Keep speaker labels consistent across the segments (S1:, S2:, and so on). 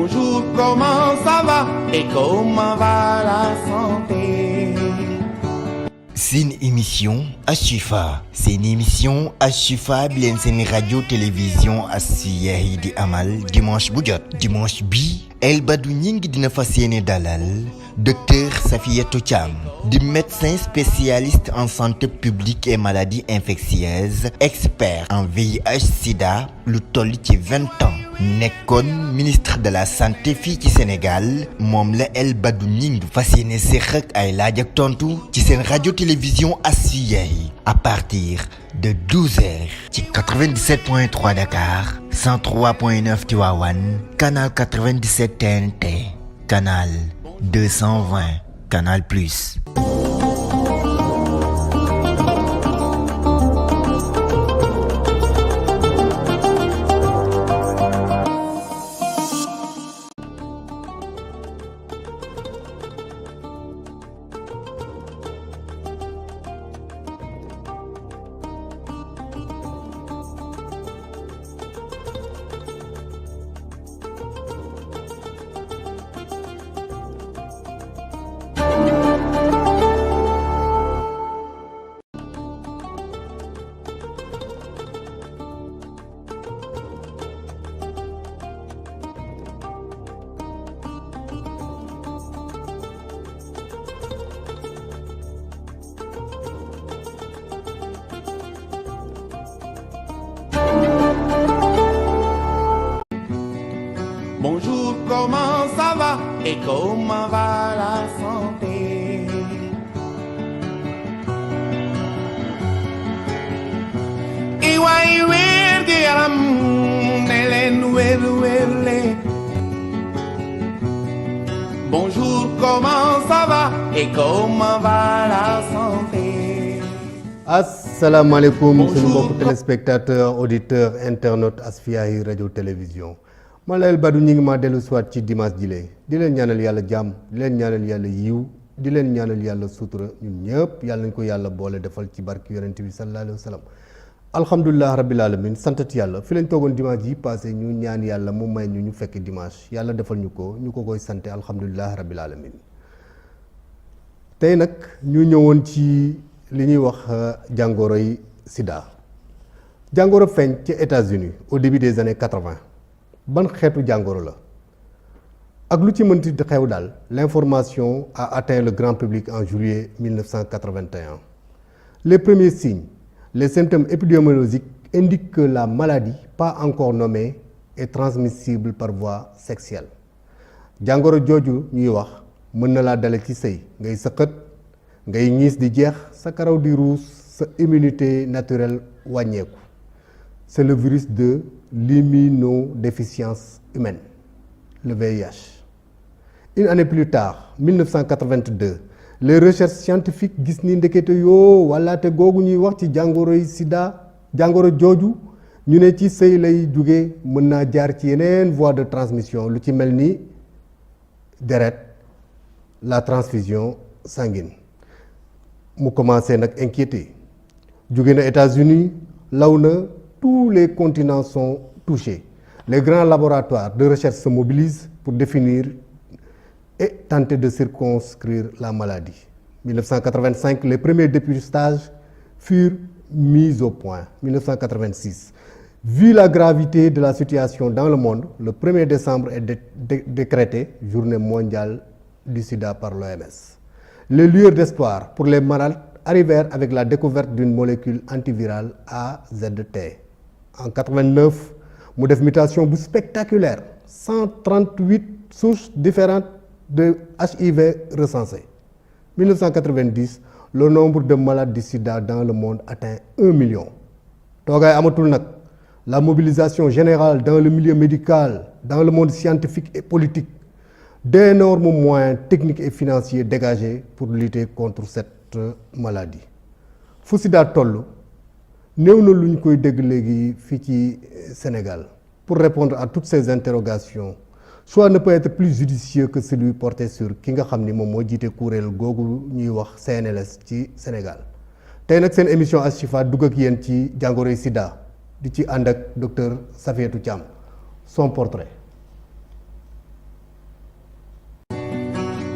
S1: Bonjour, comment ça va et comment va la santé?
S2: Seen émission Ashifa seen émission Ashifa bi leen seen radio télévision Asfiyahi di amal dimanche bu jot dimanche bi El Badou Gningue dina fas yéene dalal docteur Safiatou Thiam di médecin spécialiste en santé publique et maladies infectieuses expert en VIH/Sida lu toll ci 20 ans nekkoon ministre de la santé fii ci Sénégal moom la El Badou Gningue fas yéene séq ak ay laaj ak tontu ci seen radio télévision Asfiyahi à partir de 12h ci 97.3 Dakar 103.9 Tivaouane canal 97 TNT canal 220 Canal Plus.
S1: Bonjour, comment ça va et comment va la santé? Iway wér gi yaram ne leen wér wérle. Bonjour, comment ça va et comment va la santé?
S3: asalaamaaleykum suñu mbokku téléspectateurs auditeurs internautes Asfiyahi radio télévision. man la El Badou Gningue maa dellu soit ci dimanche jile di leen ñaanal yàlla jàmm di leen ñaanal yàlla yiw di leen ñaanal yàlla sutura ñun ñëpp yàlla nañ ko yàlla boole defal ci barki yonent bi sallallahu alayhi wa sallam alhamdulilah rabbil alamin santati yàlla fi lañ toogoon dimanche yi passé ñu ñaan yàlla mu may ñu fekk dimanche yàlla defal ñu ko koy sante alhamdulilah rabbil alamin tey nag ñu ñëwoon ci li ñuy wax jàngoroy sida jàngoro feeñ ci États-Unis au début des années 80 ban xeetu jàngoro la ak lu ci mënti di xew daal l'information a atteint le grand public en juillet 1981. Les premiers signes, les symptômes épidémiologiques indiquent que la maladie, pas encore nommée, est transmissible par voie sexuelle. jàngoro jooju ñuy wax mën na laa dale ci sëy ngay sëqët ngay ñiis di jeex sa karaw di ruus sa immunité naturelle wàññeeku. C'est le virus de l'immunodéficience humaine, le VIH. Une année plus tard, 1982, les recherches scientifiques gis ni ndekete yoo walaate googu ñuy wax ci jàngoroy sida jàngoro jooju ñu ne ci sëy lay jóge mën naa jaar ci yeneen voie de transmission lu ci mel ni deret la transfusion sanguine mu commencé nag inquiéter jóge na États-Unis law na tous les continents sont touchés. Les grands laboratoires de recherche se mobilisent pour définir et tenter de circonscrire la maladie. 1985, les premiers dépistages furent mis au point. 1986, vu la gravité de la situation dans le monde, le 1er décembre est décrété Journée mondiale du sida par l'OMS. Les lueurs d'espoir pour les malades arrivèrent avec la découverte d'une molécule antivirale AZT. En 89 mu def mutation bu spectaculaire 138 souches différentes de HIV recensées. 1990 le nombre de malades du sida dans le monde atteint 1 million. toogaay amatul nag la mobilisation générale dans le milieu médical dans le monde scientifique et politique d'énormes moyens techniques et financiers dégagés pour lutter contre cette maladie. fu sida toll néew na lu ñu koy dégg léegi fii ci Sénégal. Pour répondre à toutes ces interrogations, choix ne peut être plus judicieux que celui porté sur ki nga xam ni moom moo jiite kuréel googu ñuy wax CNLS ci Sénégal. tey nag seen émission Ashifa dugg ak yéen ci jàngoroy sida di ci ànd ak docteur Safiatou Thiam son portrait.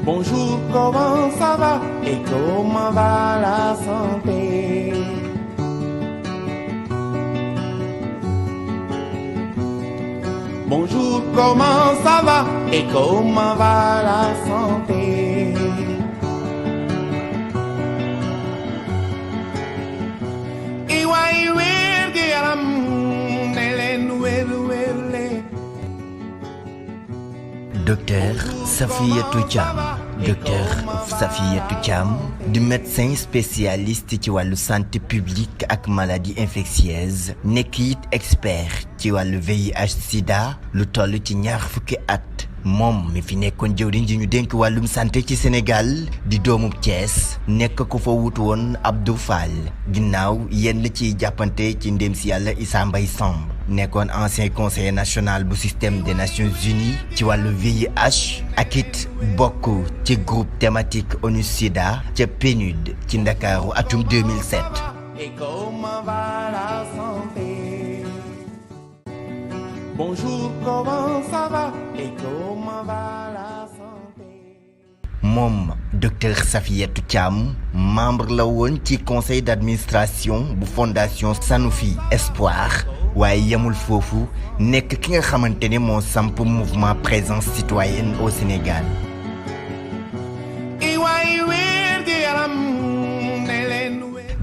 S1: Bonjour, comment ça va et comment va la santé? Bonjour, comment ça va et comment va la santé?
S2: Docteur Safiatou Thiam docteur Safiatou Thiam du médecin spécialiste ci wàllu santé publique ak maladie infectieuse nekk it expert ci wàllu VIH sida lu toll ci ñaar fukki at moom mi fi nekkoon jëwriñ ji ñu dénk wàllum santé ci Sénégal di doomu Thiès nekk ko fa wutu woon Abdou Fall ginnaaw yenn ciy jàppante ci ndéem si yàlla Issa Mbaye Samb nekkoon ancien conseiller national bu système des Nations Unies ci wàllu VIH ak it bokk ci groupe thématique ONU Sida ca PNUD ci Ndakaaru atum 2007.
S1: Et comment va la santé? Bonjour, comment ça va et comment va la santé?
S2: moom docteur Safiatou Thiam membre la woon ci conseil d'administration bu fondation Sanofi Espoir waaye yamul foofu nekk ki nga xamante ne moo samp mouvement présence citoyenne au Sénégal.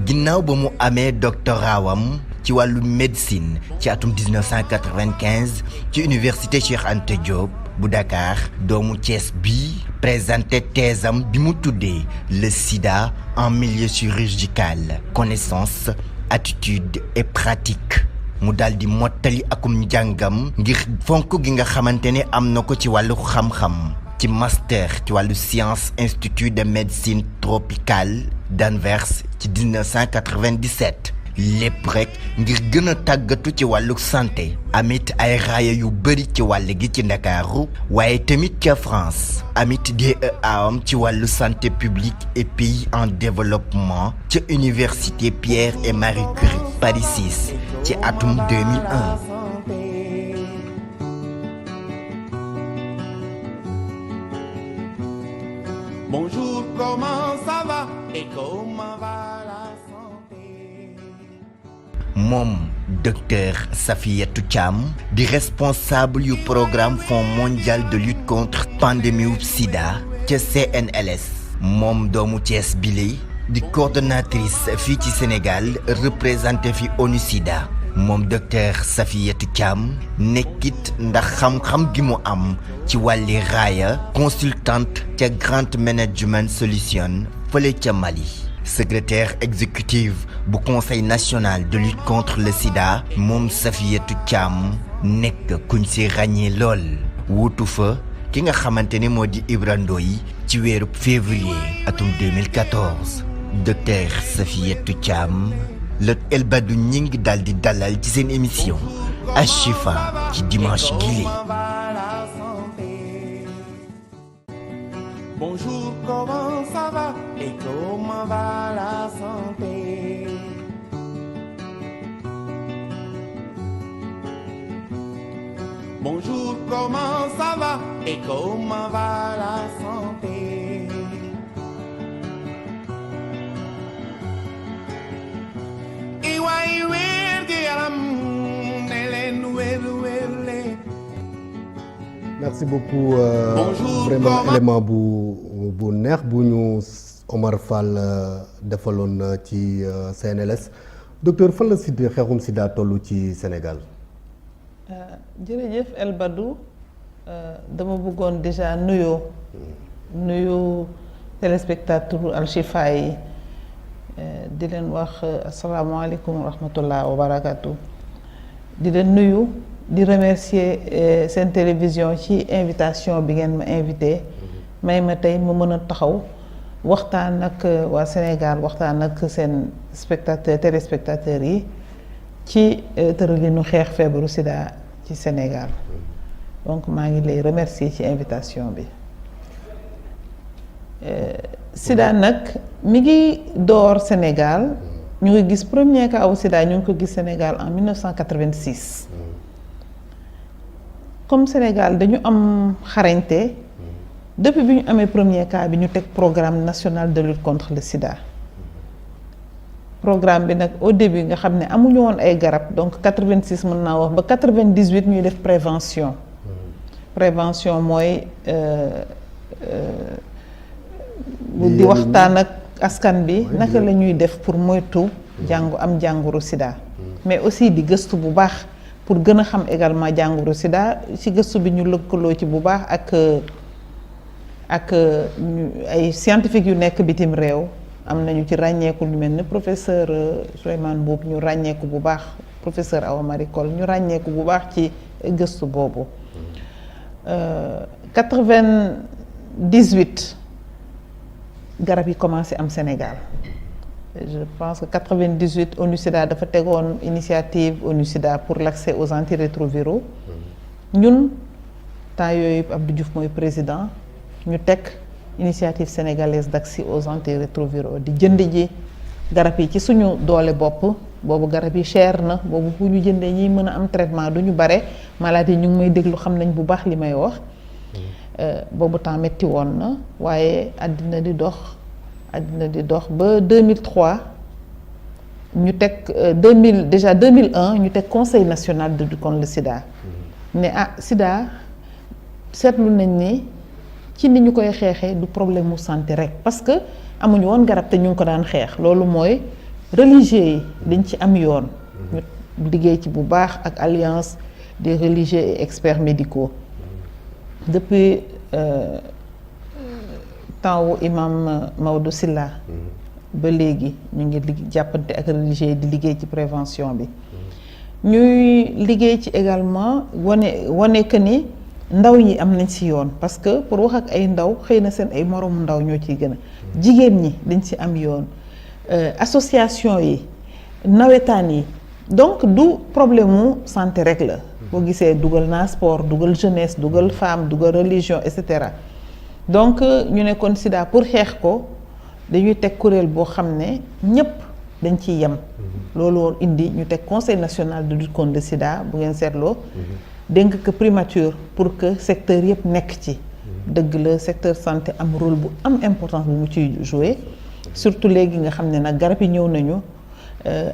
S2: ginnaaw ba mu amee doctorat wam ci wàllu médecine ci atum 1995 ci université Cheikh Anta Diop bu Dakar doomu Thiès bi présenté thèse am bi mu tuddee le sida en milieu chirurgical connaissance attitude et pratique mu daal di mottali akum njàngam ngir fonk gi nga xamante ne am na ko ci wàllu xam-xam ci master ci wàllu science institut de médecine tropicale d'Anvers ci 1997 lépp rek ngir gën a tàggatu ci wàllu santé amit ay raaya yu bëri ci wàll gi ci Ndakaaru waaye tamit ca France amit DEA am ci wàllu santé publique et pays en développement ca université Pierre et Marie Curie Paris 6 ci atum 2001.
S1: Bonjour, comment ça va et comment va la santé?
S2: moom docteur Safiatou Thiam di responsable yu programme Fonds mondial de lutte contre pandémie wu sida ca CNLS moom doomu Thiès bile di coordonnatrice fii ci Sénégal représenté fi ONU Sida moom docteur Safiatou Thiam nekkit ndax xam-xam gi mu am ci wàlli raaya consultante ca Grand Management Solution fële ca Mali secrétaire exécutive bu conseil national de lutte contre le sida moom Safiatou Thiam nekk kuñ si ràññee lool wuutu fa ki nga xamante ne moo di Ibra Ndoye ci weeru février atum 2014 docteur Safiatou Thiam le El Badou ñi ngi daal di dalal ci seen émission Ashifa ci dimanche gile.
S1: Bonjour, comment ça va et comment va la santé? Bonjour, comment ça va et comment va la santé?
S3: merci beaucoup vraiment élément bu neex bu ñu Omar Fall defaloon ci CNLS docteur fan la sida xeexum sida tollu ci Sénégal.
S4: jërëjëf El Badou dama bëggoon déjà nuyu téléspectateur Alchifa yi di leen wax asalaamaaleykum wa rahmatullah wa barakatu di leen nuyu di remercier seen télévision ci invitation bi ngeen ma invité may ma tey ma mën a taxaw waxtaan ak waa Sénégal waxtaan ak seen téléspectateurs yi ci tëralinu xeex feebaru sida ci Sénégal donc maa ngi lay remercier ci invitation bi sida nag mi ngi door Sénégal ñu ngi gis premier cas wu sida ñu ngi ko gis Sénégal en 1986 comme Sénégal dañu am xarañte depuis bi ñu amee premier cas bi ñu teg programme national de lutte contre le sida programme bi nag au début nga xam ne amuñu woon ay garab donc 86 mën naa wax ba 98 ñuy def prévention mooy di waxtaan ak askan bi naka la ñuy def pour moytu jàngoro sida mais aussi di gëstu bu baax pour gën a xam également jàngoro sida ci gëstu bi ñu lëkkaloo ci bu baax ak ay scientifique yu nekk bitim réew am nañu ci ràññeeku lu mel ni professeur Souleymane Mboup ñu ràññeeku bu baax professeur Awa Marie Coll ñu ràññeeku bu baax ci gëstu boobu 98 garab yi commencé am Sénégal je pense que 98 ONU-SIDA dafa tegoon initiative ONU-SIDA pour l'accès aux antirétroviraux ñun temps yooyu Abdou Diouf mooy président ñu teg initiative sénégalaise d'accès aux antirétroviraux di jënd ji garab yi ci suñu doole bopp boobu garab yi cher na boobu bu ñu jëndee ñi mën a am traitement du ñu bare malade yi ñu ngi may déglu xam nañ bu baax li may wax boobu temps metti woon na waaye àddina di dox ba 2003 ñu teg 2001 ñu teg conseil national de lutte contre le sida ne sida seetlu nañ ni ci ni ñu koy xeexee du problème mu santé rek parce que amuñu woon garab te ñu ngi ko daan xeex loolu mooy religieux yi dañ ci am yoon ñu liggéey ci bu baax ak alliance des religieux et experts médicaux depuis temps wu imam Maodo Sylla ba léegi ñu ngi jàppante ak religieux yi di liggéey ci prévention bi ñuy liggéey ci également wane que ni ndaw ñi am nañ ci yoon parce que pour wax ak ay ndaw xëy na seen ay moroomu ndaw ñoo ciy gën a jigéen ñi dañ ci am yoon association yi nawetaan yi donc du problème mu santé rek la boo gisee dugal naa sport dugal jeunesse dugal femme dugal religion et cetera donc ñu ne kon sida pour xeex ko dañuy teg kuréel boo xam ne ñépp dañ ciy yem loolu indi ñu teg conseil national de lutte contre le sida bu ngeen seetloo dénk ko primature pour que secteur yëpp nekk ci dëgg la secteur santé am rôle bu am importance bu mu ciy jouer surtout léegi nga xam ne nag garab yi ñëw nañu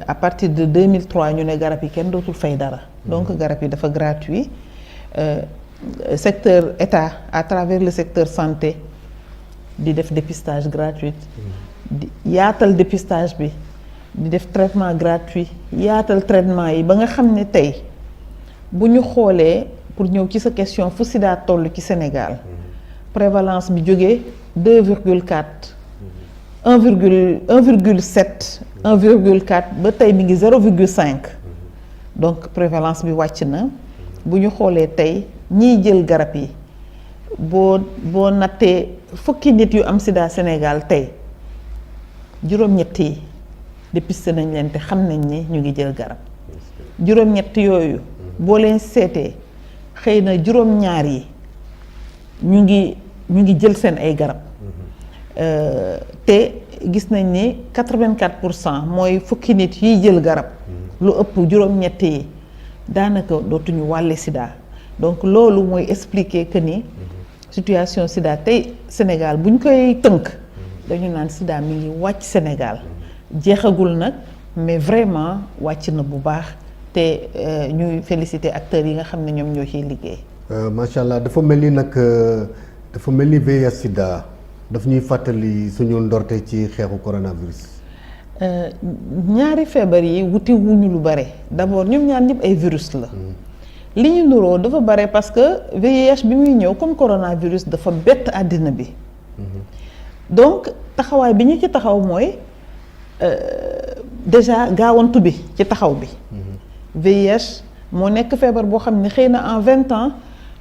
S4: à partir de 2003 ñu ne garab yi kenn dootul fay dara donc garab yi dafa gratuit secteur état à travers le secteur santé di def dépistage gratuit di yaatal dépistage bi di def traitement gratuit yaatal traitement yi ba nga xam ne tey bu ñu xoolee pour ñëw ci sa question fu sida toll ci Sénégal prévalence bi jógee 2,4 1,7 1,4 ba tey mi ngi 0,5 donc prévalence bi wàcc na bu ñu xoolee tey ñiy jël garab yi boo nattee fukki nit yu am sida Sénégal tey juróom-ñett yi dépisté nañ leen te xam nañ ni ñu ngi jël garab juróom-ñett yooyu boo leen seetee xëy na juróom-ñaar yi ñu ngi jël seen ay garab te gis nañ ni 84% mooy fukki nit yiy jël garab lu ëpp juróom-ñett yi daanaka dootuñu wàlle sida donc loolu mooy expliquer que ni situation sida tey Sénégal bu ñu koy tënk dañu naan sida mi ngi wàcc Sénégal jeexagul nag mais vraiment wàcc na bu baax te ñuy féliciter acteurs yi nga xam ne ñoom ñoo ciy liggéey.
S3: macha allah dafa mel ni nag dafa mel ni VIH sida daf ñuy fàttali suñu ndorte ci xeexu coronavirus.
S4: ñaari feebar yi wuti wuñu lu bare d'abord ñoom ñaar ñëpp ay virus la. li ñu nuroo dafa bare parce que VIH bi muy ñëw comme coronavirus dafa bett àddina bi. donc taxawaay bi ñu ci taxaw mooy déjà gaawantu bi ci taxaw bi. VIH moo nekk feebar boo xam ne xëy na en 20 ans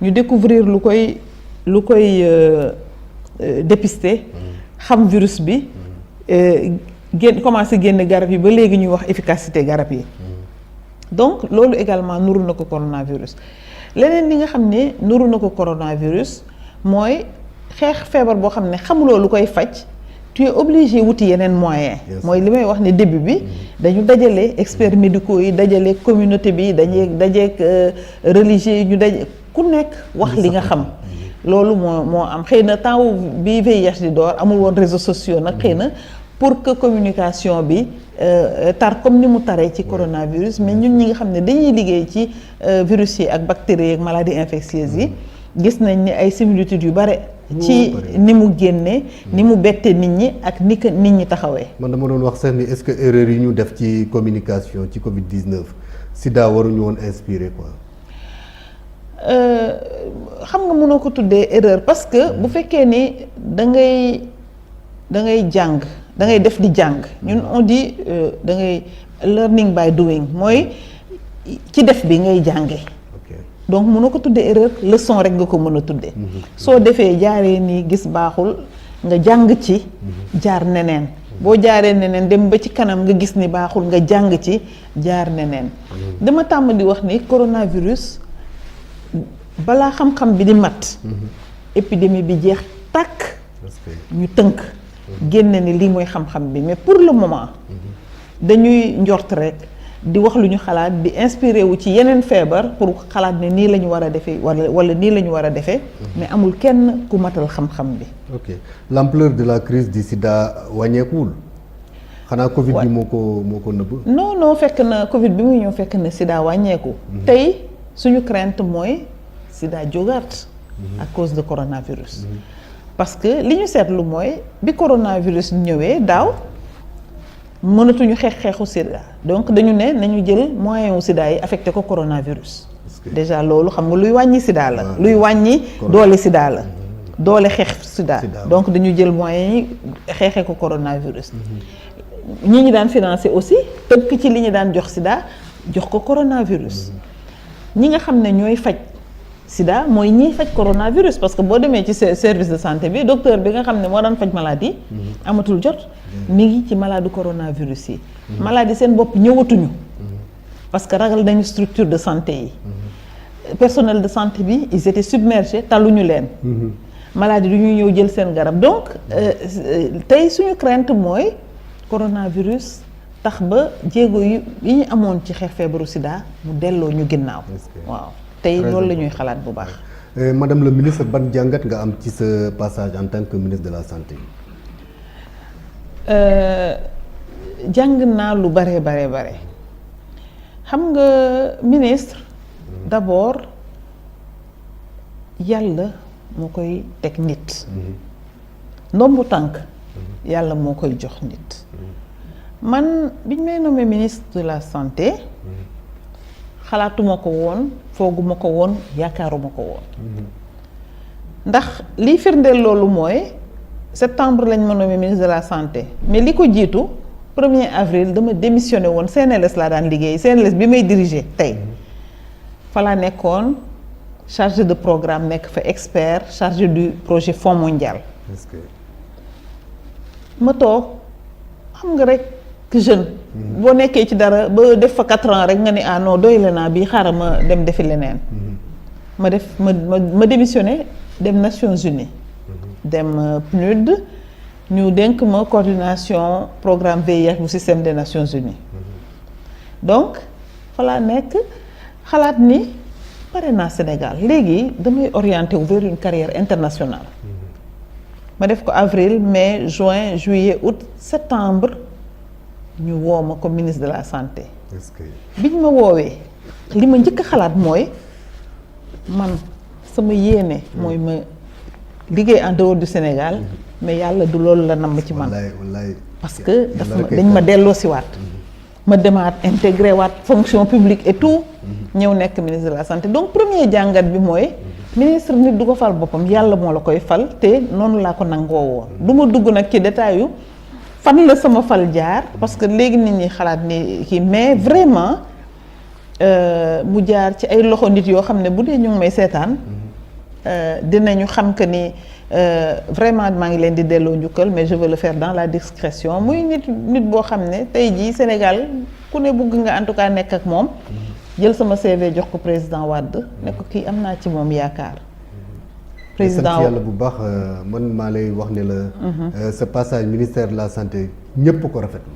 S4: ñu découvrir lu koy dépister xam virus bi commencé génn garab yi ba léegi ñuy wax efficacité garab yi donc loolu également nuru na ko coronavirus leneen li nga xam ne nuru na ko coronavirus mooy xeex feebar boo xam ne xamuloo lu koy faj tu es obligé wuti yeneen moyen mooy li may wax ne début bi dañu dajale experts médicaux yi dajale communauté bi dajeek religieux yi ñu daje ku nekk wax li nga xam loolu moo am xëy na temps bi VIH di door amul woon réseaux sociaux nag xëy na pour que communication bi tar comme ni mu taree ci coronavirus mais ñun ñi nga xam ne dañuy liggéey ci virus yi ak bactéries ak maladies infectieuses yi gis nañ ni ay similitudes yu bare ci ni mu génnee ni mu bette nit ñi ak ni ko nit ñi taxawee.
S3: man dama doon wax sax ni est-ce que erreur yi ñu def ci communication ci Covid-19 Sida waruñu woon inspiré quoi.
S4: xam nga mënoo ko tuddee erreur parce que bu fekkee ni da ngay jàng da ngay def di jàng ñun on dit da ngay learning by doing mooy ci def bi ngay jàngee. donc mënoo ko tuddee erreur leçon rek nga ko mën a tuddee. soo defee jaaree nii gis baaxul nga jàng ci jaar neneen boo jaaree neneen dem ba ci kanam nga gis ni baaxul nga jàng ci jaar neneen dama tàmm di wax ni coronavirus balaa xam-xam bi di mat épidémie bi jeex tàkk ñu tënk génne ni lii mooy xam-xam bi mais pour le moment dañuy njort rek di wax lu ñu xalaat di inspiré wu ci yeneen feebar pour xalaat ne nii la ñu war a defee wala nii la ñu war a defee mais amul kenn ku matal xam-xam bi.
S3: ok l'ampleur de la crise du sida wàññeekuwul xanaa Covid bi moo ko nëbb.
S4: non fekk na Covid bi muy ñëw fekk na sida wàññeeku. tey suñu crainte mooy sida jógaat. à cause de coronavirus. parce que li ñu seetlu mooy bi coronavirus ñëwee daaw. mënatuñu xeexu sida donc dañu ne nañu jël moyen wu sida yi affecté ko coronavirus déjà loolu xam nga luy wàññi sida la luy wàññi doole sida la doole xeex sida donc dañu jël moyen yi xeexee ko coronavirus ñi ñi daan financé aussi tënk ci li ñu daan jox sida jox ko coronavirus ñi nga xam ne ñooy faj sida mooy ñiy faj coronavirus parce que boo demee ci service de santé bi docteur bi nga xam ne moo daan faj maladie amatul jot mi ngi ci malade coronavirus yi maladie seen bopp ñëwatuñu parce que ragal nañu structure de santé yi personnel de santé bi ils étaient submergés taluñu leen maladie du ñuy ñëw jël seen garab donc tey suñu crainte mooy coronavirus tax ba jéego yi ñu amoon ci xeex feebaru sida mu delloo ñu ginnaaw waaw tey loolu la ñuy xalaat bu baax.
S3: madame le ministre ban jàngat nga am ci sa passage en tant que ministre de la santé.
S4: jàng naa lu bare xam nga ministre d'abord yàlla moo koy teg nit. ndombu tànk yàlla moo koy jox nit. man biñ may nommé ministre de la santé. xalaatuma ko woon fooguma ko woon yaakaaruma ko woon ndax liy firndeel loolu mooy septembre lañ ma nommé ministre de la santé mais li ko jiitu 1er avril dama démissionné woon CNLS laa daan liggéey CNLS bi may diriger tey fa laa nekkoon chargé de programme nekk fa expert chargé du projet Fonds mondial ma toog xam nga rek jeune boo nekkee ci dara ba def fa 4 ans rek nga ni ah non doy la naa bii xaaral ma dem defi leneen ma démissionné dem Nations Unies dem PNUD ñu dénk ma coordination programme VIH bu système des Nations Unies donc fa laa nekk xalaat ni pare naa Sénégal léegi damay orienté wu vers une carrière internationale ma def ko avril mai juin juillet août septembre ñu woo ma comme ministre de la santé biñ ma woowee li ma njëkk a xalaat mooy man sama yéene mooy ma liggéey en dehors du Sénégal mais yàlla du loolu la namm ci man parce que dañ ma delloo si waat ma demaat intégré waat fonction publique et tout ñëw nekk ministre de la santé donc premier jàngat bi mooy ministre nit du ko fal boppam yàlla moo la koy fal te noonu laa ko nangoo woon du ma dugg nag ci détail yu fan la sama fal jaar parce que léegi nit ñi xalaat ni kii mais vraiment mu jaar ci ay loxo nit yoo xam ne bu dee ñu ngi may seetaan dinañu xam que ni vraiment maa ngi leen di delloo njukkal mais je veux le faire dans la discrétion muy nit boo xam ne tey jii Sénégal ku ne bëgg nga en tout cas nekk ak moom jël sama CV jox ko président Wade ne ko kii am naa ci moom yaakaar.
S3: président yàlla bu baax man maa lay wax ne la. ce passage ministère de la santé ñëpp ko rafetlu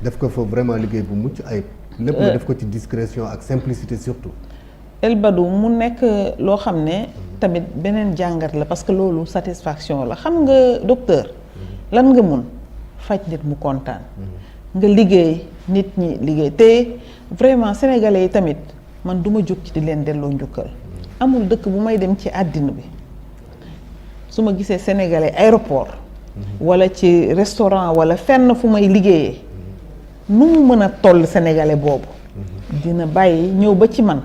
S3: def ko fa vraiment liggéey bu mucc ayib. lépp nga def ko ci discrétion ak simplicité surtout.
S4: El Badou mu nekk loo xam ne tamit beneen jàngat la parce que loolu satisfaction la xam nga docteur lan nga mun faj nit mu kontaan nga liggéey nit ñi liggéey te vraiment sénégalais yi tamit man duma jóg ci di leen delloo njukkal amul dëkk bu may dem ci àddina bi su ma gisee sénégalais aéroport wala ci restaurant wala fenn fu may liggéeyee nu mu mën a toll sénégalais boobu dina bàyyi ñëw ba ci man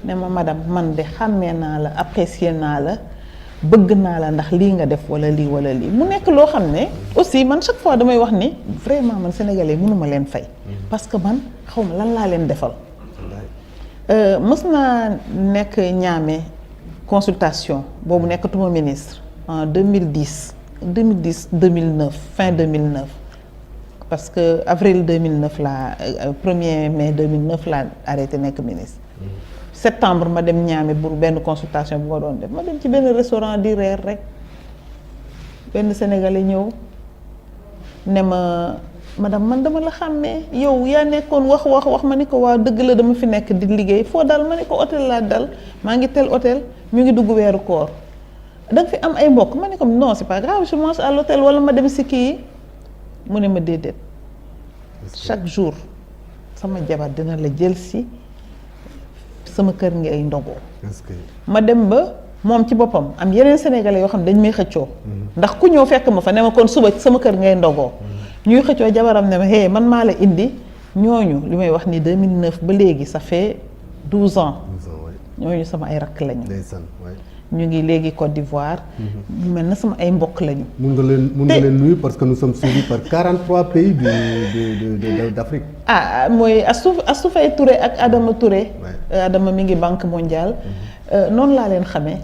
S4: ne ma madame man de xàmmee naa la apprécier naa la bëgg naa la ndax lii nga def wala lii mu nekk loo xam ne aussi man chaque fois damay wax ni vraiment man sénégalais mënuma leen fay parce que man xaw ma lan laa leen defal mës naa nekk Niamey consultation boobu nekkatuma ministre en 2009 fin 2009 parce que avril 2009 laa 1er mai 2009 laa arrêté nekk ministre septembre ma dem Niamey pour benn consultation bu ma doon def ma dem ci benn restaurant di reer rek benn sénégalais ñëw ne ma madame man dama la xàmmee yow yaa nekkoon wax ma ni ko waaw dëgg la dama fi nekk di liggéey foo dal ma ni ko hôtel laa dal maa ngi tel hôtel ñu ngi dugg weeru koor da nga fi am ay mbokk ma ni ko non c'est pas grave je mange à l'hôtel wala ma dem si kii mu ne ma déedéet chaque jour sama jabar dina la jël si sama kër ngi ay ndogoo ma dem ba moom ci boppam am yeneen sénégalais yoo xam ne dañ may xëccoo ndax ku ñëw fekk ma fa ne ma kon suba sama kër ngay ndogoo ñuy xëccoo jabaram ne ma hey man maa la indi ñooñu li may wax ni 2009 ba léegi ça fait 12 ans ñooñu sama ay rakk lañu ñu ngi léegi Côte d'Ivoire ñu mel na sama ay mbokk lañu
S3: mun nga leen nuyu parce que nous sommes suivis par 43 pays d'Afrique.
S4: mooy Astou Faye Touré ak Adama Touré Adama mi ngi Banque mondiale noonu laa leen xamee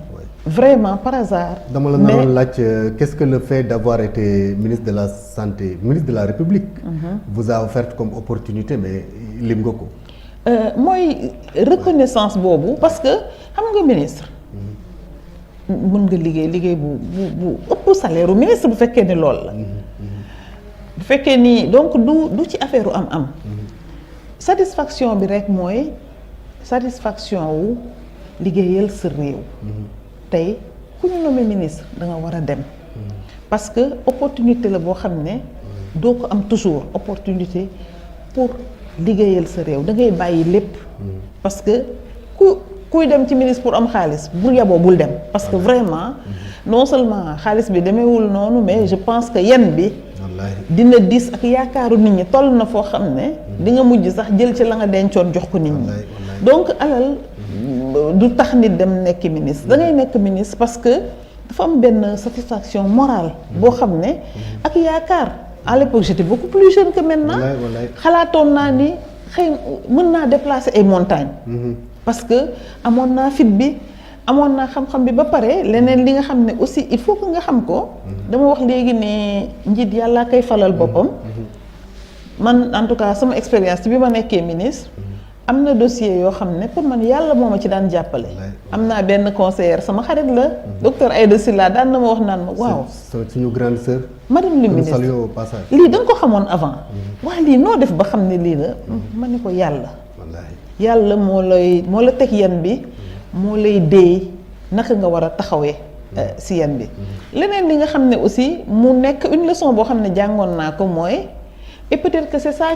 S4: vraiment par hasard.
S3: dama la naroon laaj qu'est-ce que le fait d'avoir été ministre de la santé ministre de la République vous a offert comme opportunité mais lim nga ko
S4: mooy reconnaissance boobu parce que xam nga ministre mën nga liggéey bu ëpp salaire u ministre bu fekkee ni lool la bu fekkee ni donc du ci affaire u am satisfaction bi rek mooy satisfaction wu liggéeyal sa réew tey ku ñu nommé ministre da nga war a dem parce que opportunité la boo xam ne doo ko am toujours opportunité pour liggéeyal sa réew da ngay bàyyi lépp parce que kuy dem ci ministre pour am xaalis bul yaboo bul dem parce que vraiment non seulement xaalis bi demeewul noonu mais je pense que yen bi dina diis ak yaakaaru nit ñi toll na foo xam ne di nga mujj sax jël ci la nga dencoon jox ko nit ñi donc alal du tax nit dem nekk ministre da ngay nekk ministre parce que dafa am benn satisfaction morale boo xam ne ak yaakaar à l'époque j'étais beaucoup plus jeune que maintenant xalaatoon naa ni xëy mën naa déplacer ay montagnes parce que amoon naa fit bi amoon naa xam-xam bi ba pare leneen li nga xam ne aussi il faut que nga xam ko dama wax léegi ne njiit yàlla kay falal boppam man en tout cas sama expérience bi ma nekkee ministre am na dossier yoo xam ne pour man yàlla moo ma ci daan jàppale am naa benn conseillère sama xarit la docteur Aïda Sylla daan na ma wax naan ma waaw
S3: suñu grande sœur
S4: madame le ministre lii da nga ko xamoon avant waa lii noo def ba xam ne lii la ma ne ko yàlla moo la teg yan bi moo lay déey naka nga war a taxawee si yan bi leneen li nga xam ne aussi mu nekk une leçon boo xam ne jàngoon naa ko mooy et peut-être que c'est ça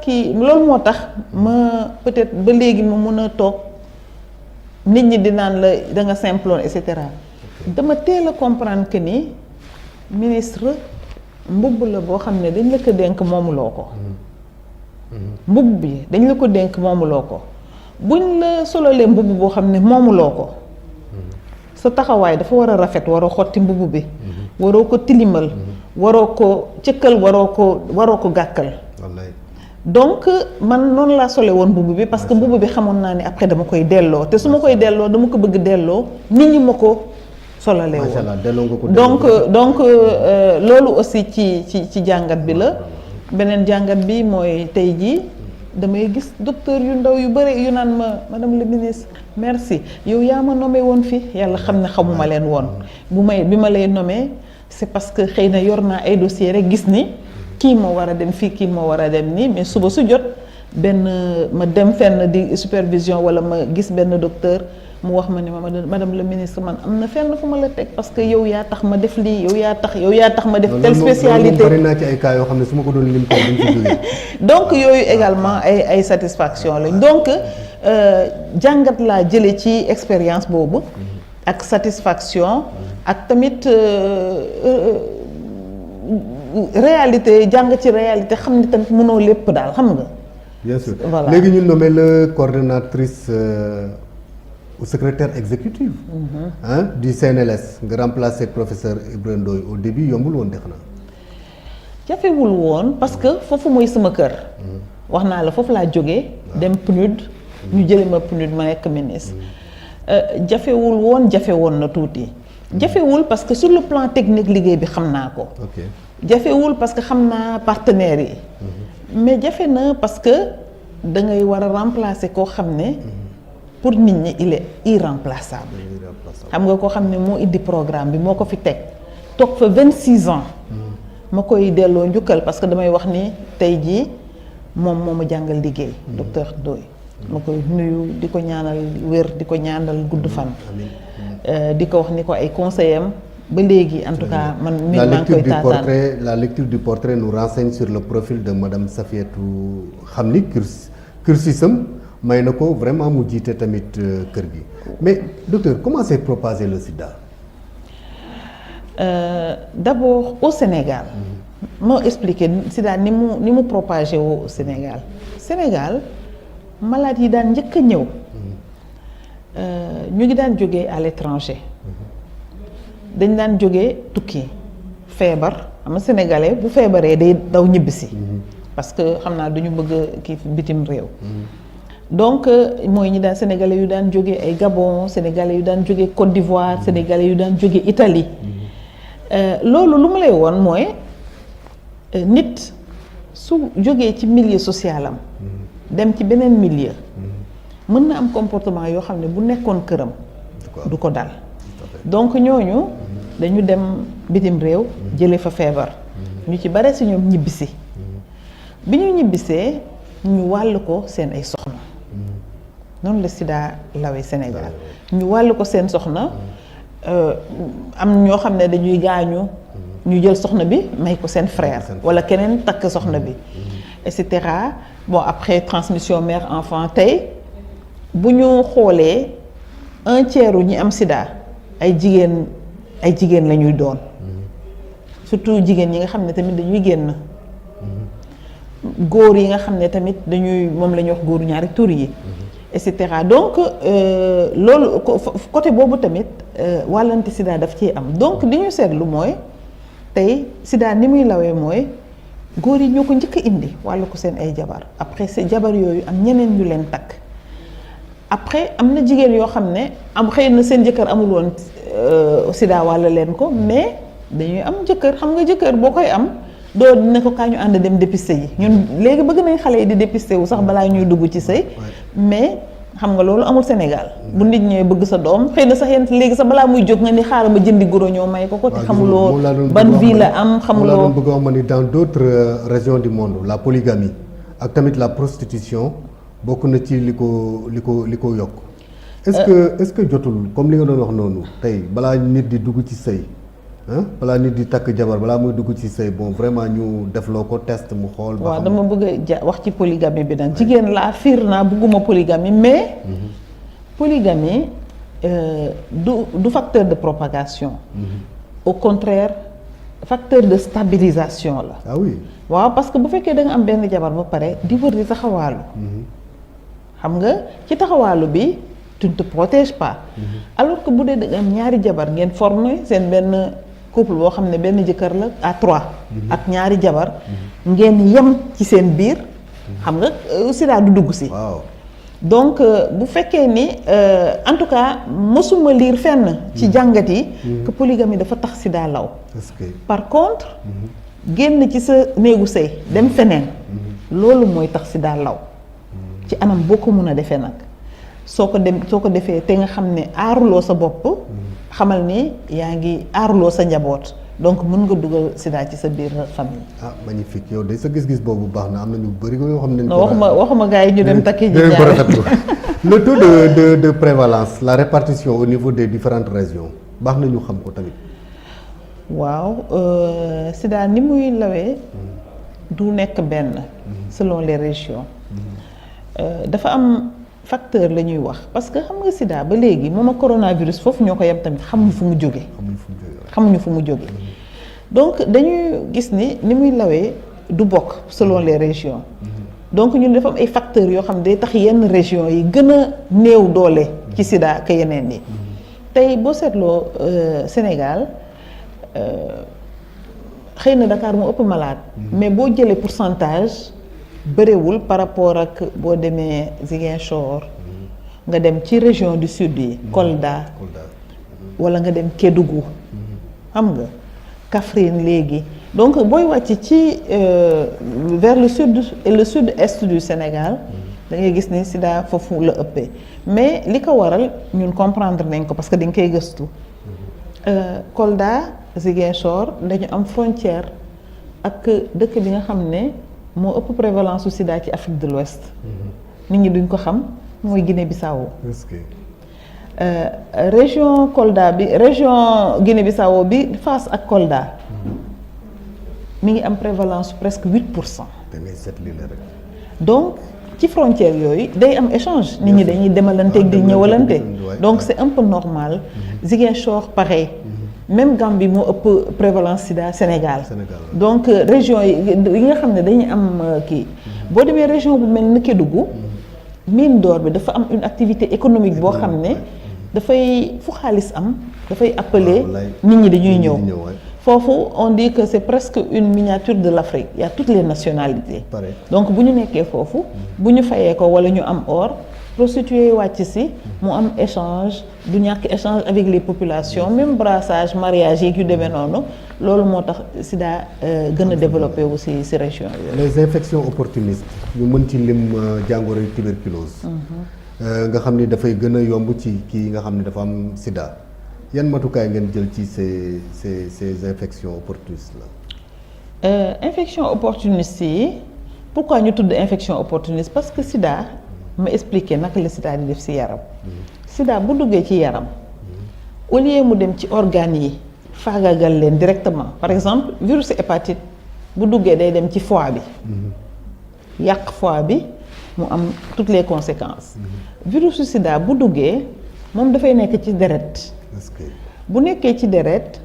S4: qui loolu moo tax ma peut-être ba léegi ma mun a toog nit ñi di naan la da nga simploon et cetera dama teel a comprendre que ni ministre mbubb la boo xam ne dañ la ko dénk moomuloo ko mbubb bi dañ la ko dénk moomuloo ko buñ la sololee mbubb boo xam ne moomuloo ko sa taxawaay dafa war a rafet waroo xotti mbubb bi waroo ko tilimal waroo ko cëkkal waroo ko gàkkal donc man noonu laa sole woon mbubb bi parce que mbubb bi xamoon naa ni après dama koy delloo te su ma koy delloo dama ko bëgg delloo nit ñi ma ko solalee woon donc loolu aussi ci jàngat bi la beneen jàngat bi mooy tey jii damay gis docteur yu ndaw yu bëri yu naan ma madame le ministre merci yow yaa ma nommé woon fi yàlla xam ne xamuma leen woon bi ma lay nommé c'est parce que xëy na yor naa ay dossier rek gis ni kii moo war a dem fii kii moo war a dem nii mais suba su jot ma dem fenn di supervision wala ma gis benn docteur mu wax ma ne ma madame le ministre man am na fenn fu ma la teg parce que yow yaa tax ma def lii yow yaa tax ma def telle spécialité
S3: bari naa ci ay cas yoo xam ne su ma ko doon lim tey duñ ci jógee.
S4: donc yooyu également ay satisfaction lañ donc jàngat laa jële ci expérience boobu ak satisfaction ak tamit réalité jàng ci réalité xam ni tamit mënoo lépp daal xam nga.
S3: bien sûr
S4: voilà
S3: léegi ñu nommé la coordonnatrice ou secrétaire exécutive du CNLS nga remplacé professeur Ibrahima Ndoye au début yombul woon dex na.
S4: jafewul woon parce que foofu mooy sama kër. wax naa la foofu laa jógee. dem PNUD. ñu jële ma PNUD ma nekk ministre. jafewul woon jafe woon na tuuti. jafewul parce que sur le plan technique liggéey bi xam naa ko. jafewul parce que xam naa partenaires yi. mais jafe na parce que da ngay war a remplacer koo xam ne pour nit ñi il est irremplaçable. xam nga koo xam ne moo indi programme bi moo ko fi teg toog fa 26 ans. ma koy delloo njukkal parce que damay wax ni tey jii moom moo ma jàngal liggéey. docteur Ndoye ma koy nuyu di ko ñaanal wér di ko ñaanal gudd fan. di ko wax ni ko ay conseillers am ba léegi en tout cas man mi maa ngi koy taataan
S3: la lecture du portrait nous renseigne sur le profil de madame Safiatou xam ni cursusam may na ko vraiment mu jiite tamit kër gi mais docteur comment s'est propagé le sida?
S4: D'abord au Sénégal moo expliqué sida ni mu propagé au Sénégal malade yi daan njëkk a ñëw ñu ngi daan jógee à l'étranger dañ daan jógee tukki feebar xam nga sénégalais bu feebaree day daw ñibbisi parce que xam naa duñu bëgg kii bitim réew donc mooy ñi daan sénégalais yu daan jógee ay Gabon sénégalais yu daan jógee Côte d'Ivoire sénégalais yu daan jógee Italie loolu lu ma lay woon mooy nit su jógee ci milieu social am dem ci beneen milieu mën na am comportement yoo xam ne bu nekkoon këram du ko dal donc ñooñu dañu dem bitim réew jële fa feebar ñu ci bare si ñoom ñibbisi bi ñu ñibbisee ñu wàll ko seen ay soxna noonu la sida lawee Sénégal ñu wàll ko seen soxna am ñoo xam ne dañuy gaañu ñu jël soxna bi may ko seen frère wala keneen takk soxna bi et cetera bon après transmission mère enfant tey bu ñu xoolee un tiers ñi am sida ay jigéen la ñuy doon surtout jigéen ñi nga xam ne tamit dañuy génn góor yi nga xam ne tamit dañuy moom la ñuy wax góoru ñaari tur yi et cetera donc loolu côté boobu tamit wàllante sida daf ciy am donc li ñu seetlu mooy tey sida ni muy lawee mooy góor yi ñoo ko njëkk a indi wàllu ko seen ay jabar après ces jabar yooyu am ñeneen ñu leen takk après am na jigéen yoo xam ne am xëy na seen jëkkër amul woon sida wàll leen ko mais dañuy am jëkkër xam nga jëkkër boo koy am doo dina ko kaa ñu ànd dem dépister yi ñun léegi bëgg nañ xale yi di dépister wu sax balaa ñuy dugg ci sëy mais xam nga loolu amul Sénégal bu nit ñëwee bëgg sa doom xëy na sax yéen léegi sax balaa muy jóg nga ni xaaral ma jëndi goro ñoo may ko te xamuloo ban vie la am xamuloo
S3: laa doon bëgg a wax ma ni dans d'autres régions du monde la polygamie ak tamit la prostitution bokk na ci li ko yokk est-ce que jotul comme li nga doon wax noonu tey balaa nit di dugg ci sëy balaa nit di takk jabar balaa muy dugg ci sëy bon vraiment ñu defloo ko test mu xool. ba
S4: waaw dama bëgg a wax ci polygamie bi nag jigéen laa fiir naa bëgguma polygamie mais. polygamie du facteur de propagation. au contraire facteur de stabilisation la.
S3: ah oui
S4: waaw parce que bu fekkee da nga am benn jabar ba pare di wër di taxawaalu. xam nga ci taxawaalu bi tu ne te protèges pas. alors que bu dee da nga am ñaari jabar ngeen former seen benn. couple boo xam ne benn jëkkër la à 3 ak ñaari jabar ngeen yem ci seen biir xam nga sida du dugg si donc bu fekkee ni en tout cas mosuma lire fenn ci jàngat yi que polygamie dafa tax sida law par contre génn ci sa néegu sëy dem feneen loolu mooy tax sida law ci anam boo ko mun a defee nag soo ko defee te nga xam ne aaruloo sa bopp xamal ni yaa ngi aaruloo sa njaboot donc mën nga dugal sida ci sa biir famille.
S3: ah magnifique yow de sa gis-gis boobu baax na am na ñu bëri yoo xam ne.
S4: waxuma gars yi ñu dem takki ji
S3: ko rafetlu le taux de prévalence la répartition au niveau des différentes régions baax na ñu xam ko tamit.
S4: waaw sida ni muy lawee du nekk benn selon les régions dafa am facteur la ñuy wax parce que xam nga sida ba léegi moom ak coronavirus foofu ñoo ko yem tamit xamuñu fu mu jóge xamuñu fu mu jóge donc dañuy gis ni muy lawee du bokk selon les régions donc ñun dafa am ay facteurs yoo xam ne day tax yenn régions yi gën a néew doole ci sida que yeneen yi tey boo seetloo Sénégal xëy na Dakar moo ëpp malade mais boo jëlee pourcentage bëriwul par rapport ak boo demee Ziguinchor nga dem ci région du sud yi Kolda wala nga dem Kédougou xam nga Kaffrine léegi donc booy wàcc ci vers le sud et le sud-est du Sénégal da ngay gis ni sida foofu la ëppee mais li ko waral ñun comprendre nañ ko parce que dañ koy gëstu Kolda Ziguinchor dañu am frontière ak dëkk bi nga xam ne moo ëpp prévalence su sida ci Afrique de l'Ouest nit ñi duñ ko xam mooy Guinée-Bissau région Kolda bi région Guinée-Bissau bi face ak Kolda mi ngi am prévalence presque 8%. donc ci frontière yooyu day am échange nit ñi dañuy demalanteeg di ñëwalante donc c'est un peu normal Ziguinchor pareil même Gambie moo ëpp prévalence sida Sénégal donc région yi nga xam ne dañuy am kii boo demee région bu mel ni Kédougou mine d'or bi dafa am une activité économique boo xam ne dafay fu xaalis am dafay appeler nit ñi dañuy ñëw foofu on dit que c'est presque une miniature de l'Afrique il y a toutes les nationalités donc bu ñu nekkee foofu bu ñu fayee ko wala ñu am or prostituées wàcc si mu am échange du ñàkk échange avec les populations même brassage mariage yi yu demee noonu loolu moo tax sida gën a développé aussi ci région yooyu.
S3: les infections opportunistes ñu mën ci lim jàngoro yu tuberculose nga xam ni dafay gën a yomb ci kii nga xam ni dafa am sida yan matukaay ngeen jël ci ces infections opportunistes là.
S4: infection opportuniste yi pourquoi ñu tudd infection opportuniste parce que sida ma expliqué naka la sida di def ci yaram sida bu duggee ci yaram au lieu mu dem ci organes yi faagagal leen directement par exemple virus hépatite bu duggee day dem ci foie bi yàq foie bi mu am toutes les conséquences virus sida bu duggee moom dafay nekk ci deret bu nekkee ci deret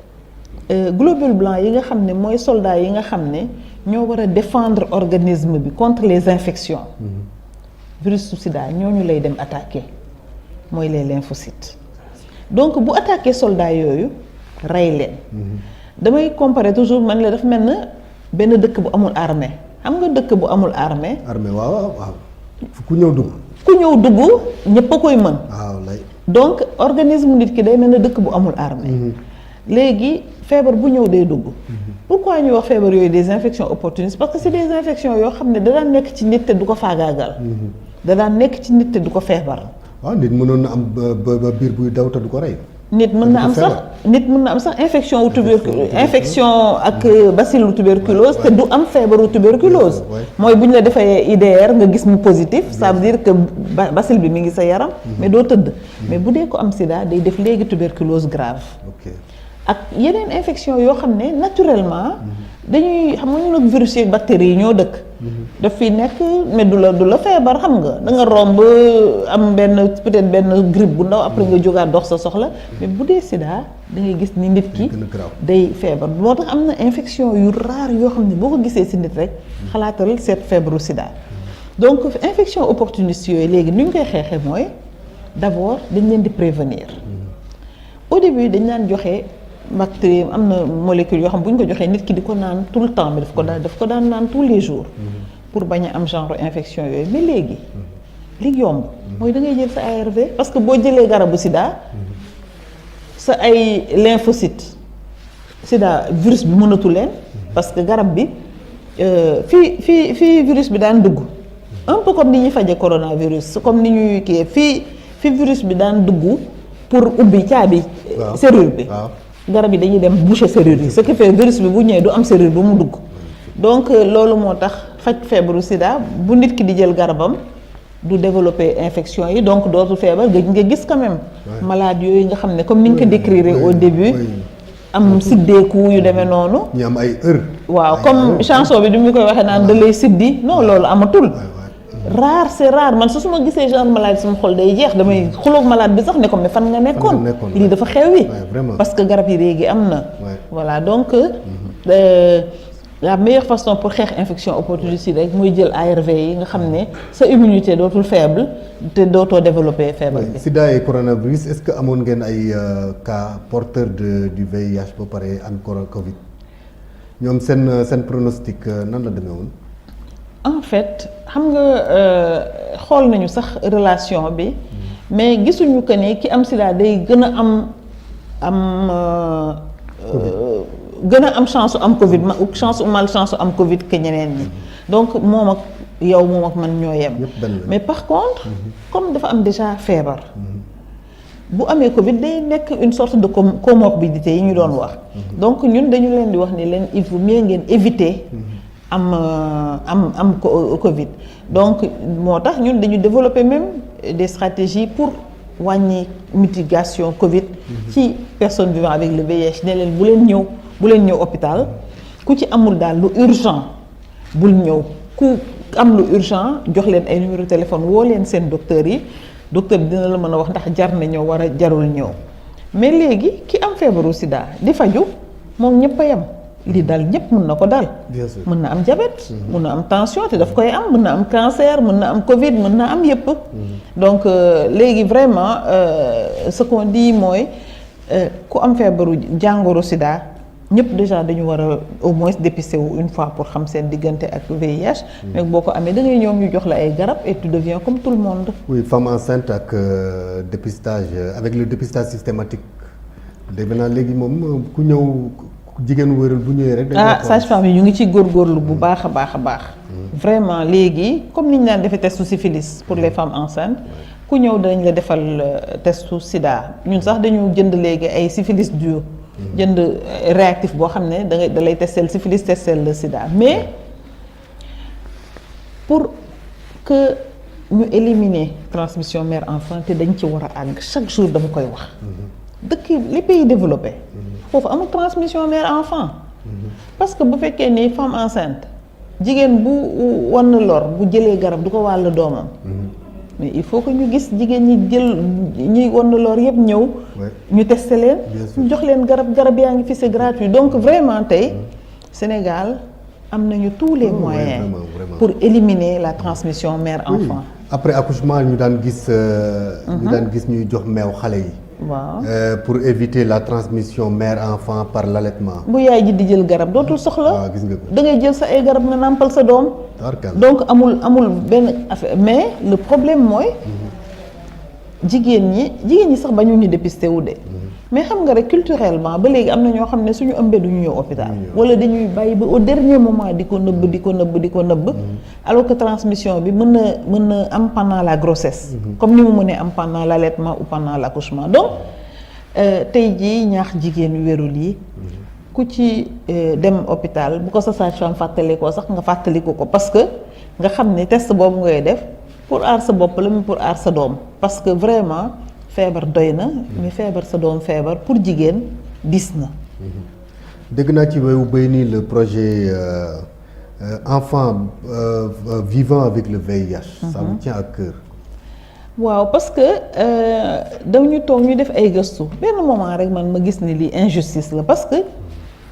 S4: globules blancs yi nga xam ne mooy soldats yi nga xam ne ñoo war a défendre organisme bi contre les infections virus sida ñooñu lay dem attaquer mooy les lymphocytes donc bu attaquer soldats yooyu rey leen damay comparer toujours man la dafa mel na benn dëkk bu amul armée xam nga dëkk bu amul armée
S3: waaw ku ñëw dugg ñëpp a koy mën donc organisme nit ki day mel na dëkk bu amul armée léegi feebar bu ñëw day dugg pourquoi ñuy wax feebar yooyu des infections opportunistes parce que c'est des infections yoo xam ne da daan nekk ci nit te du ko faagaagal da daan nekk ci nit te du ko feebar waaw nit mënoon na am ba biir buy daw te du ko rey
S4: nit mën na am sax infection wu infection ak bacille tuberculose te du am feebaru tuberculose mooy bu ñu la defee IDR nga gis mu positif ça veut dire que bacille bi mi ngi sa yaram mais doo tëdd mais bu dee ko am sida day def léegi tuberculose grave ak yeneen infection yoo xam ne naturellement dañuy xam nga ñu nag virus yi bactéries yi ñoo dëkk daf fi nekk mais du la feebar xam nga da nga romb am peut-être benn grippe bu ndaw après nga jógaat dox sa soxla mais bu dee sida da ngay gis ni nit ki day feebar moo tax am na infection yu rare yoo xam ne boo ko gisee si nit rek xalaatal seet feebaru sida donc infection opportuniste yooyu léegi ni ñu koy xeexee mooy d'abord dañ leen di prévenir au début dañ daan joxe bactérie am na molécule yoo xam bu ñu ko joxee nit ki di ko naan tout le temps mais daf ko daan naan tous les jours pour bañ a am genre infection yooyu mais léegi li yomb mooy da ngay jël sa ARV parce que boo jëlee garabu sida sa ay lymphocytes sida virus bi mënatu leen parce que garab bi fii virus bi daan dugg un peu comme ni ñuy faje coronavirus comme ni ñuy kii fii virus bi daan dugg pour ubbi caabi serrure bi garab yi dañuy dem boucher serrure yi ce qui fait virus bi bu ñëwee du am serrure bu mu dugg donc loolu moo tax faj feebaru sida bu nit ki di jël garabam du développer infection yi donc dootul feebar nga gis quand même malade yooyu nga xam ne comme ni nga ko décrire au début am siddeeku yu demee noonu
S3: ñu am ay heure
S4: waaw comme chanson bi du ñu koy waxee naan da lay siddi non loolu amatul rare c'est rare man su ma gisee genre malade sama xol day jeex damay xuloog malade bi sax ne ko mais fan nga nekkoon lii dafa xewi parce que garab yi léegi am na voilà donc la meilleure façon pour xeex infection opportuniste rek muy jël ARV yi nga xam ne sa immunité dootul faible te dootoo développer feebar bi.
S3: Sida et coronavirus est-ce que amoon ngeen ay cas porteur du VIH ba pare am Covid ñoom seen pronostic nan la demee woon.
S4: en fait xam nga xool nañu sax relation bi mais gisuñu que ni ki am Sida day gën a gën a am chance am Covid chance malchance am Covid que ñeneen ñi donc moom ak yow moom ak man ñoo yem mais par contre comme dafa am déjà feebar bu amee Covid day nekk une sorte de comorbidité yi ñu doon wax donc ñun dañu leen di wax ni leen il faut mieux ngeen éviter am Covid donc moo tax ñun dañu développer même des stratégies pour wàññi mitigation Covid ci personnes vivant avec le VIH ne leen bu leen ñëw hôpital ku ci amul daal lu urgent bul ñëw ku am lu urgent jox leen ay numéro téléphone woo leen seen docteur yi docteur bi dina la mën a wax ndax jar na ñëw war a jarul ñëw mais léegi ki am feebaru Sida di faju moom ñëpp a yem li dal ñëpp mën na ko dal mën na am diabète mën na am tension te daf koy am mën na am cancer mën na am Covid mën na am yëpp donc léegi vraiment ce qu'on dit mooy ku am feebaru jàngoro Sida ñëpp déjà dañu war a au moins dépister wu une fois pour xam seen diggante ak VIH mais boo ko amee da ngay ñoom ñu jox la ay garab et tu deviens comme tout le monde.
S3: oui femme enceinte ak dépistage avec le dépistage systématique dégg naa léegi moom ku ñëw jigéen wërul bu ñëwee rek.
S4: sage-femme yi ñu ngi ci góorgóorlu bu baax a baax. vraiment léegi comme ni ñu daan defee testu syphilis pour les femmes enceintes ku ñëw dañ la defal testu Sida ñun sax dañu jënd léegi ay syphilis dur. jënd réactif boo xam ne da lay testel syphilis testel le Sida mais pour que ñu éliminer transmission mère enfant te dañ ci war a àgg chaque jour dama koy wax dëkk les pays développés foofu amul transmission mère enfant parce que bu fekkee ni femme enceinte jigéen bu wan lor bu jëlee garab du ko wàll doomam mais il faut que ñu gis jigéen ñi jël ñi wan lor yëpp ñëw ñu testé leen ñu jox leen garab yaa ngi fi c'est gratuit donc vraiment tey Sénégal am nañu tous les moyens pour éliminer la transmission mère-enfant.
S3: après accouchement ñu daan gis ñuy jox meew xale yi.
S4: waaw
S3: pour éviter la transmission mère-enfant par l'allaitement.
S4: bu yaay ji di jël garab dootul soxla.
S3: waaw gis nga ko
S4: da ngay jël sa ay garab nga nàmpal sa doom. donc amul benn affaire mais le problème mooy. jigéen ñi sax bañu ñu dépister wu de. mais xam nga rek culturellement ba léegi am na ñoo xam ne suñu ëmbee duñu ñëw hôpital wala dañuy bàyyi ba au dernier moment di ko nëbb alors que transmission bi mën na am pendant la grossesse comme ni mu mënee am pendant l'allaitement ou pendant l'accouchement donc tey jii ñaax jigéen yu wérul yi ku ci dem hôpital bu ko sa sage-femme fàttalikoo sax nga fàttaliku ko parce que nga xam ne test boobu ngay def pour aar sa bopp la mais pour aar sa doom parce que vraiment feebar doy na mais feebar sa doom feebar pour jigéen dis na.
S3: dégg naa ci wéyu béy nii le projet enfant vivant avec le VIH. ça me tient à cœur.
S4: waaw parce que dañu toog ñu def ay gëstu benn moment rek man ma gis ni lii injustice la parce que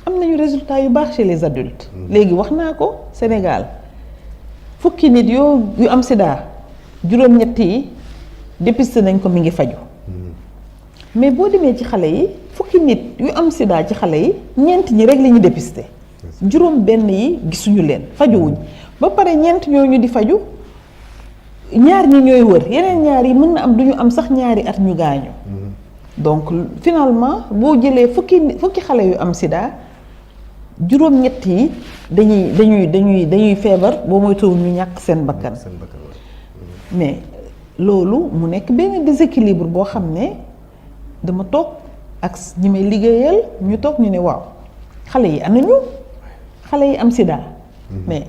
S4: am nañu résultat yu baax chez les adultes. léegi wax naa ko Sénégal fukki nit yu am sida juróom-ñett yi dépisté nañ ko mi ngi faju mais boo demee ci xale yi fukki nit yu am sida ci xale yi ñeent ñi rek la ñu dépisté juróom benn yi gisuñu leen fajuwuñ ba pare ñeent ñooñu di faju ñaar ñi ñooy wër yeneen ñaar yi mën na am duñu am sax ñaari at ñu gaañu donc finalement boo jëlee fukki xale yu am sida juróom-ñett yi dañuy feebar boo moytuwul ñu ñàkk seen bakkan mais loolu mu nekk benn déséquilibre boo xam ne dama toog ak ñi may liggéeyal ñu toog ñu ne waaw xale yi am nañu xale yi am sida mais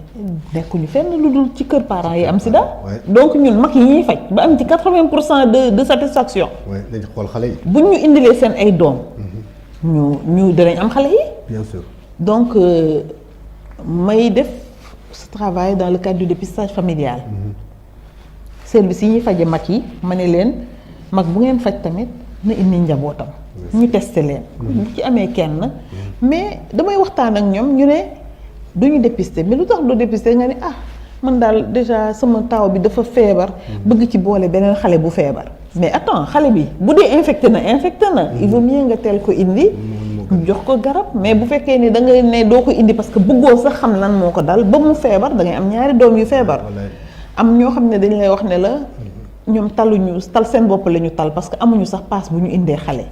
S4: nekkuñu fenn lu dul ci kër parents yi am sida.
S3: Ouais.
S4: donc ñun mag yi ñuy faj ba am ci 80% de satisfaction.
S3: oui dañ xool xale yi.
S4: buñ ñu indilee seen ay doom. ñu dinañ am xale yi.
S3: bien sûr.
S4: donc may def ce travail dans le cadre du dépistage familial. service yi ñuy faje mag yi ma ne leen mag bu ngeen faj tamit na indi njabootam. ñu testé leen. bu ci amee kenn. mais damay waxtaan ak ñoom ñu ne duñu dépister mais lu tax du dépister nga ne ah man daal déjà sama taaw bi dafa feebar. bëgg ci boole beneen xale bu feebar. mais attends xale bi bu dee infecté na. il vaut mieux nga teel ko indi. ñu jox ko garab mais bu fekkee ni da ngay ne doo ko indi parce que bëggoo sax xam lan moo ko dal ba mu feebar da ngay am ñaari doom yu feebar. am ñoo xam ne dañ lay wax ne la ñoom taluñu tal seen bopp la ñu tal parce que amuñu sax paas bu ñu indee xale.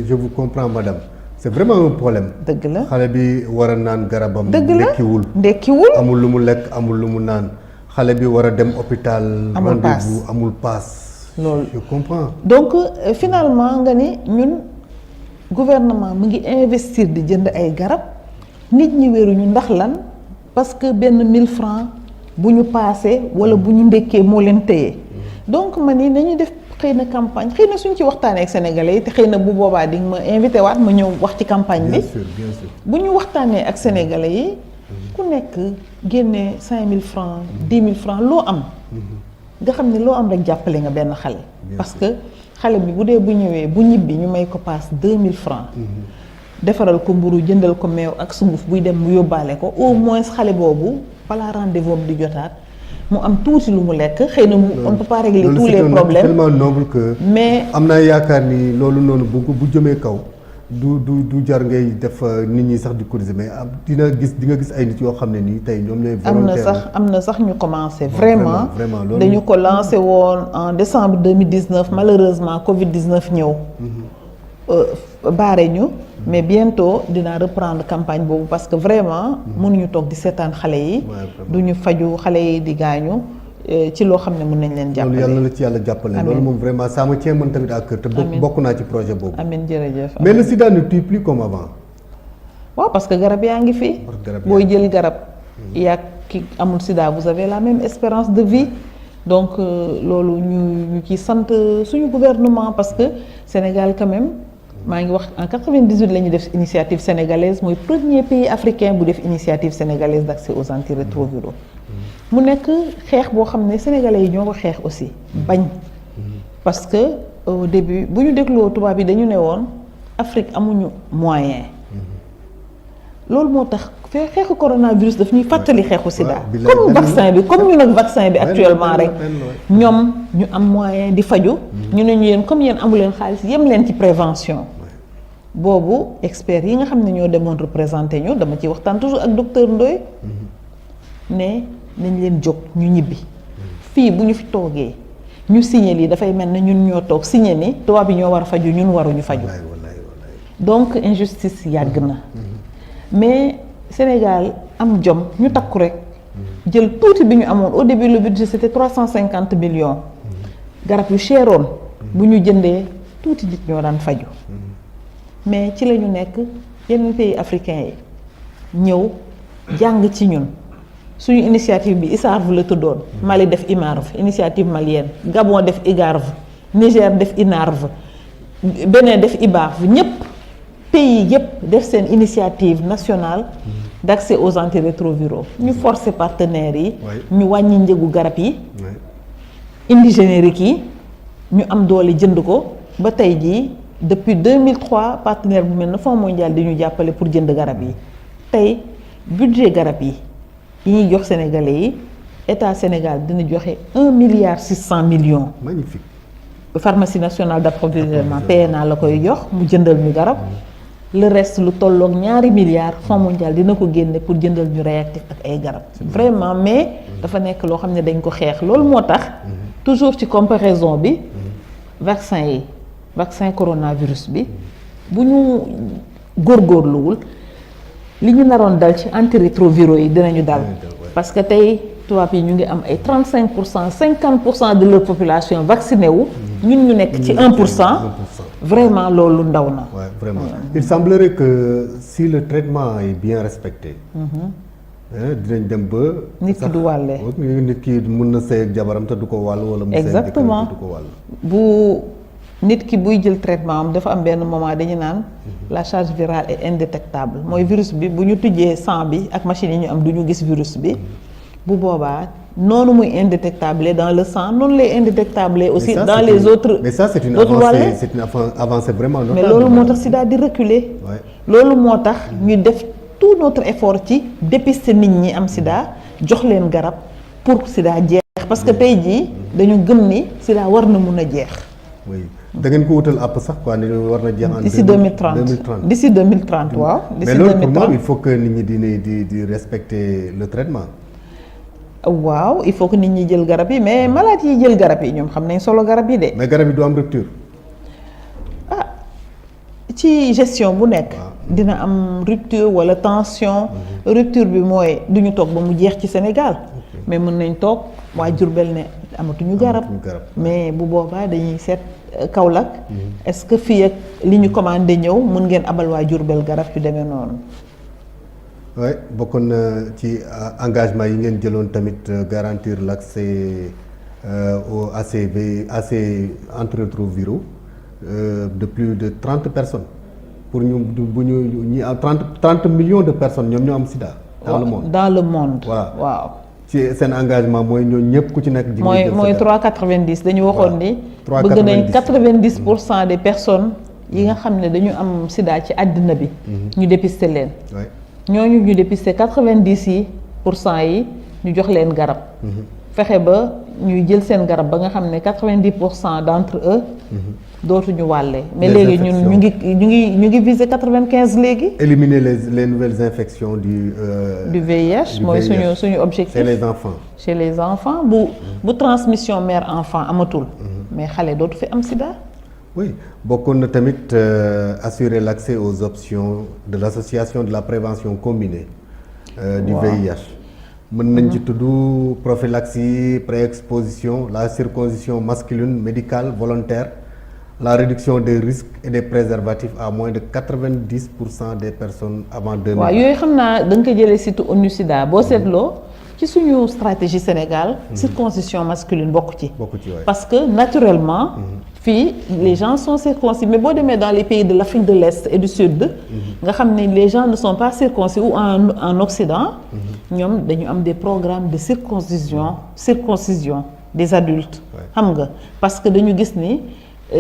S3: je vous comprends madame c'est vraiment un problème.
S4: dëgg la
S3: xale bi war a naan garabam.
S4: dëgg la ndekkiwul
S3: amul lu mu lekk amul lu mu naan xale bi war a dem hôpital.
S4: amul paas
S3: rendez-vous amul paas.
S4: loolu
S3: je comprends.
S4: donc finalement nga ni ñun gouvernement mu ngi investir di jënd ay garab nit ñi wéruñu ndax lan parce que benn 1000 francs bu ñu paasee wala bu ñu ndekkee moo leen téye donc ma ni nañu def xëy na campagne xëy na suñ ci waxtaanee ak sénégalais yi te xëy na bu boobaa di ma invité waat ma ñëw wax ci campagne bi.
S3: bien sûr bien sûr.
S4: bu ñu waxtaanee ak sénégalais yi ku nekk génne 5000 francs 10 000 francs loo am. nga xam ne loo am rek jàppale nga benn xale. parce que xale bi bu dee bu ñëwee bu ñibbi ñu may ko paas 2000 francs defaral ko mburu jëndal ko meew ak sunguf buy dem mu yóbbaale ko au moins xale boobu balaa rendez-vous di jotaat mu am tuuti lu mu lekk xëy na on ne peut pas régler tous les problèmes
S3: tellement noble que.
S4: mais
S3: am naa yaakaar ni loolu noonu bu jëmee kaw du jar ngay def nit ñi sax di cotiser mais di nga gis ay nit yoo xam ne nii tey ñoom ñooy volontaire.
S4: am na sax ñu commencé vraiment
S3: vraiment
S4: dañu ko lancé woon en décembre 2019 malheureusement Covid 19 ñëw. baare ñu. mais bientôt dinaa reprendre campagne boobu parce que vraiment mënuñu toog di seetaan xale yi. duñu faju xale yi di gaañu ci loo xam ne mën nañ leen jàppale.
S3: loolu yàlla la ci yàlla jàppale. loolu moom vraiment ça me tient man tamit à cœur te bokk naa ci projet boobu.
S4: amiin jërëjëf.
S3: mais le sida ne tue plus comme avant.
S4: waaw parce que garab yaa ngi fi. booy jël garab. yaa ki amul sida vous avez la même espérance de vie. donc loolu ñu ci sant suñu gouvernement parce que Sénégal quand même. maa ngi wax en 98 la ñu def initiative sénégalaise mooy premier pays africain bu def initiative sénégalaise d'accès aux antirétroviraux mu nekk xeex boo xam ne sénégalais yi ñoo ko xeex aussi bañ parce que au début bu ñu dégloo tubaab yi dañu ne woon Afrique amuñu moyen loolu moo tax xeexu coronavirus daf ñuy fàttali xeexu sida comme vaccin bi comme ñu nag vaccin bi actuellement rek ñoom ñu am moyen di faju ñu ne ñu yéen comme yéen amu leen xaalis yem leen ci prévention boobu experts yi nga xam ne ñoo demoon représenté ñu dama ciy waxtaan toujours ak docteur Ndoye ne nañ leen jóg ñu ñibbi fii bu ñu fi toogee ñu signé lii dafay mel ne ñun ñoo toog signé ni tubaab yi ñoo war a faju ñun waruñu faju donc injustice yàgg na mais Sénégal am jom ñu takku rek jël tuuti bi ñu amoon au début le budget c'était 350 millions garab yu cheroon bu ñu jëndee tuuti nit ñoo daan faju mais ci la ñu nekk yeneen pays africains yi ñëw jàng ci ñun suñu initiative bi ISARV la tuddoon Mali def IMARV initiative malienne Gabon def IGARV Niger def INARV Bénin def IBARV ñépp pays yépp def seen initiative nationale d'accès aux antirétroviraux ñu forcer partenaires yi ñu wàññi njëgu garab yi indi générique yi ñu am doole jënd ko ba tey jii depuis 2003 partenaire bu mel ne Fonds mondial di ñu jàppale pour jënd garab yi tey budget garab yi ñuy jox sénégalais yi état Sénégal dina joxe 1,6 milliard.
S3: magnifique.
S4: pharmacie nationale d'approvisionnement PNA la koy jox mu jëndal ñu garab le reste lu tolloog 2 milliards Fonds mondial dina ko génne pour jëndal ñu réactif ak ay garab vraiment mais dafa nekk loo xam ne dañ ko xeex loolu moo tax toujours ci comparaison bi vaccin coronavirus bi bu ñu góorgóorluwul li ñu naroon dal ci antirétroviraux yi dinañu dal parce que tey tubaab yi ñu ngi am ay 35% 50% de leur population vaccinée wu ñun ñu nekk ci 1% vraiment loolu ndaw na.
S3: Ouais, vraiment. Il semblerait que si le traitement est bien respecté dinañ dem ba.
S4: nit ki du wàllee.
S3: nit ki mun na sëy ak jabaram te du ko wàll wala. mu sëy ak
S4: exactement
S3: te du ko wàll.
S4: bu nit ki buy jël traitement am dafa am benn moment dañu naan la charge virale est indétectable mooy virus bi bu ñu tujjee sang bi ak machine yi ñu am du ñu gis virus bi bu boobaa noonu muy indétectable dans le sang noonu lay indétectable aussi
S3: ça,
S4: dans les autres.
S3: mais ça c'est une avancée vraiment notable.
S4: mais loolu moo tax sida di reculer. loolu moo tax ñu def tout notre effort ci dépister nit ñi am sida jox leen garab pour sida jeex parce que tey jii dañu gëm ni sida war na mun a jeex.
S3: oui da ngeen ko wutal àpp sax quoi ni war na jeex en
S4: d'ici 2030 d'ici 2030 waaw.
S3: mais loolu pour moi il faut que nit ñi di respecter le traitement.
S4: waaw il faut que nit ñi jël garab yi mais malade yi jël garab yi ñoom xam nañ solo garab yi de.
S3: mais garab yi du am rupture.
S4: ah ci gestion bu nekk. dina am rupture wala tension. rupture bi mooy du ñu toog ba mu jeex ci Sénégal. mais mën nañ toog waa Diourbel ne amatuñu garab. mais bu boobaa dañuy seet Kaolack. est-ce que fii ak li ñu commandé ñëw mën ngeen abal waa Diourbel garab yu demee noonu.
S3: oui bokkoon na ci engagement yi ngeen jëloon tamit garantir l'accès à ces antirétroviraux de plus de 30 personnes pour ñi 30 millions de personnes ñoom ñoo am sida.
S4: dans le monde
S3: voilà
S4: waaw.
S3: ci seen engagement mooy ñooñu ñëpp ku ci nekk.
S4: mooy 3,90 dañu waxoon ni. 3,90 bëgg nañ 90% des personnes yi nga xam ne dañu am sida ci àddina bi. ñu dépister leen. ñooñu ñu dépister 90% yi ñu jox leen garab. fexe ba ñuy jël seen garab ba nga xam ne 90% d'entre eux. dootuñu wàlle. mais léegi ñun ñu ngi viser 95 léegi.
S3: éliminer les nouvelles infections du
S4: VIH mooy suñu objectif. chez les enfants bu transmission mère enfant amatul. mais xale dootu fi am sida.
S3: oui bokkoon na tamit assurer l'accès aux options de l'association de la prévention combinée du VIH. mën nañ ci tudd prophylaxie pré-exposition la circoncision masculine médicale volontaire la réduction des risques et des préservatifs à moins de 90% des personnes avant 2000.
S4: waaw yooyu xam naa da nga ko jëlee surtout ONU Sida boo seetloo ci suñu stratégie Sénégal. circoncision masculine bokk ci. parce que naturellement. fii les gens sont circoncis mais boo demee dans les pays de l'Afrique de l'Est et du Sud. nga xam ne les gens ne sont pas circoncis ou en Occident. ñoom dañu am des programmes de circoncision des adultes. xam nga parce que dañu gis ni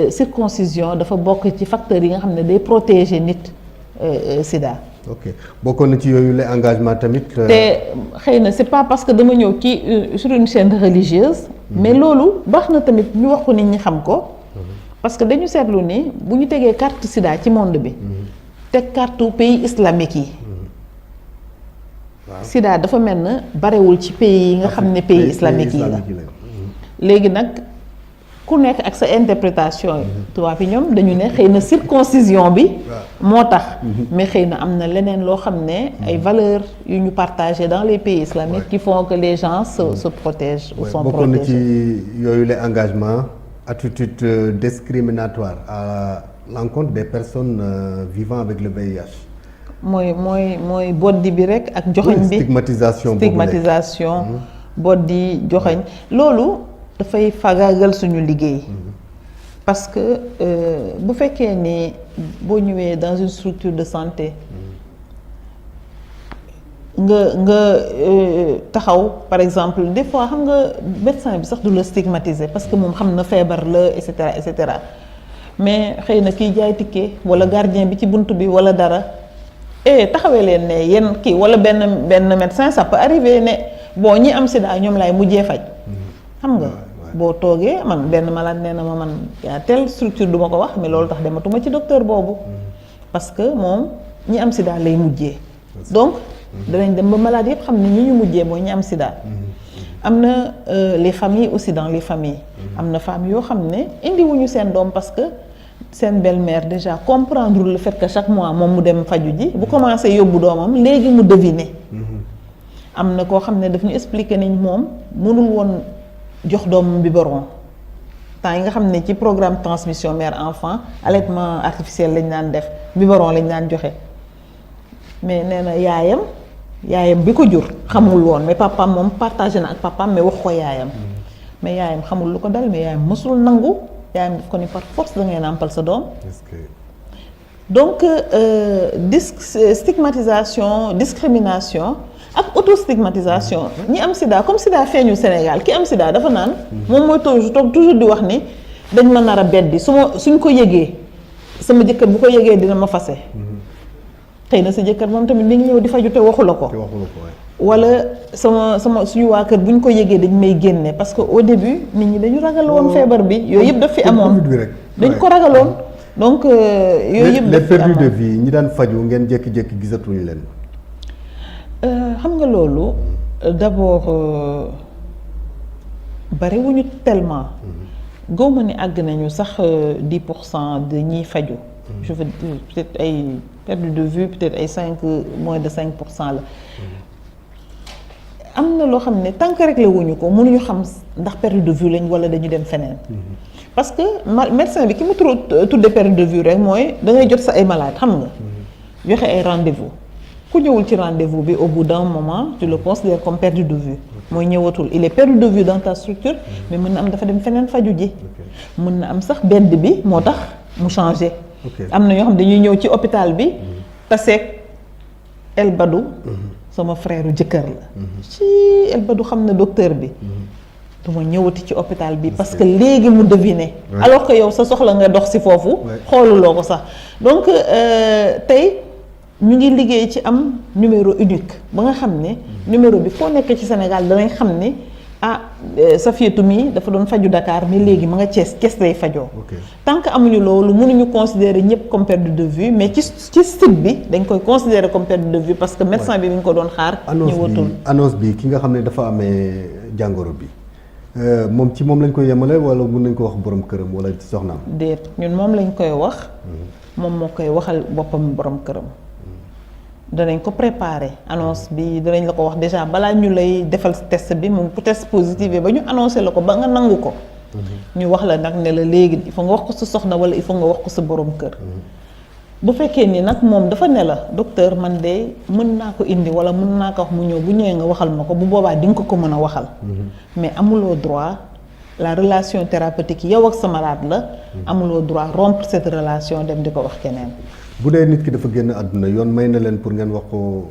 S4: circoncision dafa bokk ci facteurs yi nga xam ne day protéger nit sida.
S3: ok bokkoon na ci yooyu les engagements tamit.
S4: te xëy na c'est pas parce que dama ñëw ci sur une chaîne religieuse. mais loolu baax na tamit ñu wax ko nit ñi xam ko. parce que dañu seetlu ni bu ñu tegee carte sida ci monde bi. teg carte pays islamique yi. sida dafa mel na barewul ci pays yi nga xam ne pays islamique yi la. léegi nag ku nekk ak sa interprétation yi. tubaab yi ñoom dañu ne xëy na circoncision bi. moo tax. mais xëy na am na leneen loo xam ne ay valeurs yu ñu partagé dans les pays islamiques qui font que les gens se protègent ou sont protégés.
S3: bokkoon na ci yooyu les engagements attitude discriminatoire à l'encontre des personnes vivant avec le VIH.
S4: mooy boddi bi rek ak joxoñ bi stigmatisation boddi joxoñ loolu dafay fagaagal suñu liggéey parce que bu fekkee ni boo ñëwee dans une structure de santé nga taxaw par exemple des fois xam nga médecin bi sax du la stigmatiser parce que moom xam na feebar la et cetera mais xëy na kiy jaay ticket wala gardien bi ci bunt bi wala dara taxawee leen ne yenn kii wala benn médecin ça peut arriver ne bon ñi am sida ñoom laay mujjee faj xam nga boo toogee man benn malade nee na ma man yaa telle structure du ma ko wax mais loolu tax dematuma ci docteur boobu parce que moom ñi am sida lay mujjee donc danañ dem ba malade yëpp xam ne ñi ñu mujjee mooy ñi am sida am na les familles aussi dans les familles am na femmes yoo xam ne indiwuñu seen doom parce que seen belle-mère déjà comprendre le fait que chaque mois moom mu dem faju ji bu commencé yóbbu doomam léegi mu deviner am na koo xam ne daf ñu expliquer nañ moom mënul woon jox doomam biberon temps yi nga xam ne ci programme transmission mère enfant allaitement artificiel lañ daan def biberon lañ daan joxe mais nee na yaayam yaayam bi ko jur xamul woon mais papaam moom partagé na ak papaam mais wax ko yaayam mais yaayam xamul lu ko dal mais yaayam mësul nangu yaayam daf ko ni par force da ngay nàmpal sa doom. Donc stigmatisation discrimination ak autostigmatisation ñi am sida comme sida feeñu Sénégal ki am sida dafa naan moom mooy toog toujours di wax ni dañ ma nar a beddi suñ ko yëgee sama jëkkër bu ko yëgee dina ma fase xëy na sa jëkkër moom tamit mi ngi ñëw di faju te waxu la ko wala sama suñu waa kër bu ñu ko yëgee dañ may génne parce que au début nit ñi dañu ragaloon feebar bi yooyu yëpp daf fi amoon dañ ko ragaloon donc yooyu yëpp
S3: les perdus de vie ñi daan faju ngeen jékki-jékki gisatuñu leen.
S4: xam nga loolu d'abord bariwuñu tellement gaw ma ni àgg nañu sax 10% de ñiy faju je veux dire peut-être ay perte de vue peut-être ay moins de 5% la am na loo xam ne tant que réglé wuñu ko mënuñu xam ndax perte de vue lañ wala dañu dem feneen parce que médecin bi ki mu tudde perte de vue rek mooy da ngay jot sa ay malade xam nga joxe ay rendez-vous ku ñëwul ci rendez-vous bi au bout d'un moment tu le considères comme perdu de vue mooy ñëwatul il est perdu de vue dans ta structure mais mën na am dafa dem feneen faju ji mën na am sax bedd bi moo tax mu changé am na ñoo xam dañuy ñëw ci hôpital bi taseeg El Badou sama frère jëkkër la ci El Badou xam na docteur bi duma ñëwati ci hôpital bi parce que léegi mu deviner alors que yow sa soxla nga dox si foofu xooluloo ko sax donc tey ñu ngi liggéey ci am numéro unique ba nga xam ne numéro bi foo nekk ci Sénégal danañ xam ne Safiatou mi dafa doon faju Dakar mais léegi ma nga Thiès lay fajoo tant que amuñu loolu mënuñu considérer ñëpp comme perte de vue mais ci site bi dañ koy considérer comme perte de vue parce que médecin bi mi ngi ko doon xaar ñëwatul
S3: annonce bi ki nga xam ne dafa amee jàngoro bi moom ci moom lañ koy yemale wala mën nañ ko wax borom këram wala ci soxnaam
S4: déet ñun moom lañ koy wax moom moo koy waxal boppam borom këram danañ ko préparer annonce bi danañ la ko wax déjà balaa ñu lay defal test bi moom bu test positif ba ñu annoncé la ko ba nga nangu ko ñu wax la nag ne la léegi il faut nga wax ko sa soxna wala il faut nga wax ko sa borom kër bu fekkee ni nag moom dafa ne la docteur man de mën naa ko indi wala mën naa ko wax mu ñëw bu ñëwee nga waxal ma ko bu boobaa di nga ko mën a waxal mais amuloo droit la relation thérapeutique yow ak sa malade la amuloo droit rompre cette relation dem di ko wax keneen
S3: bu dee nit ki dafa génn àdduna yoon may na leen pour ngeen wax ko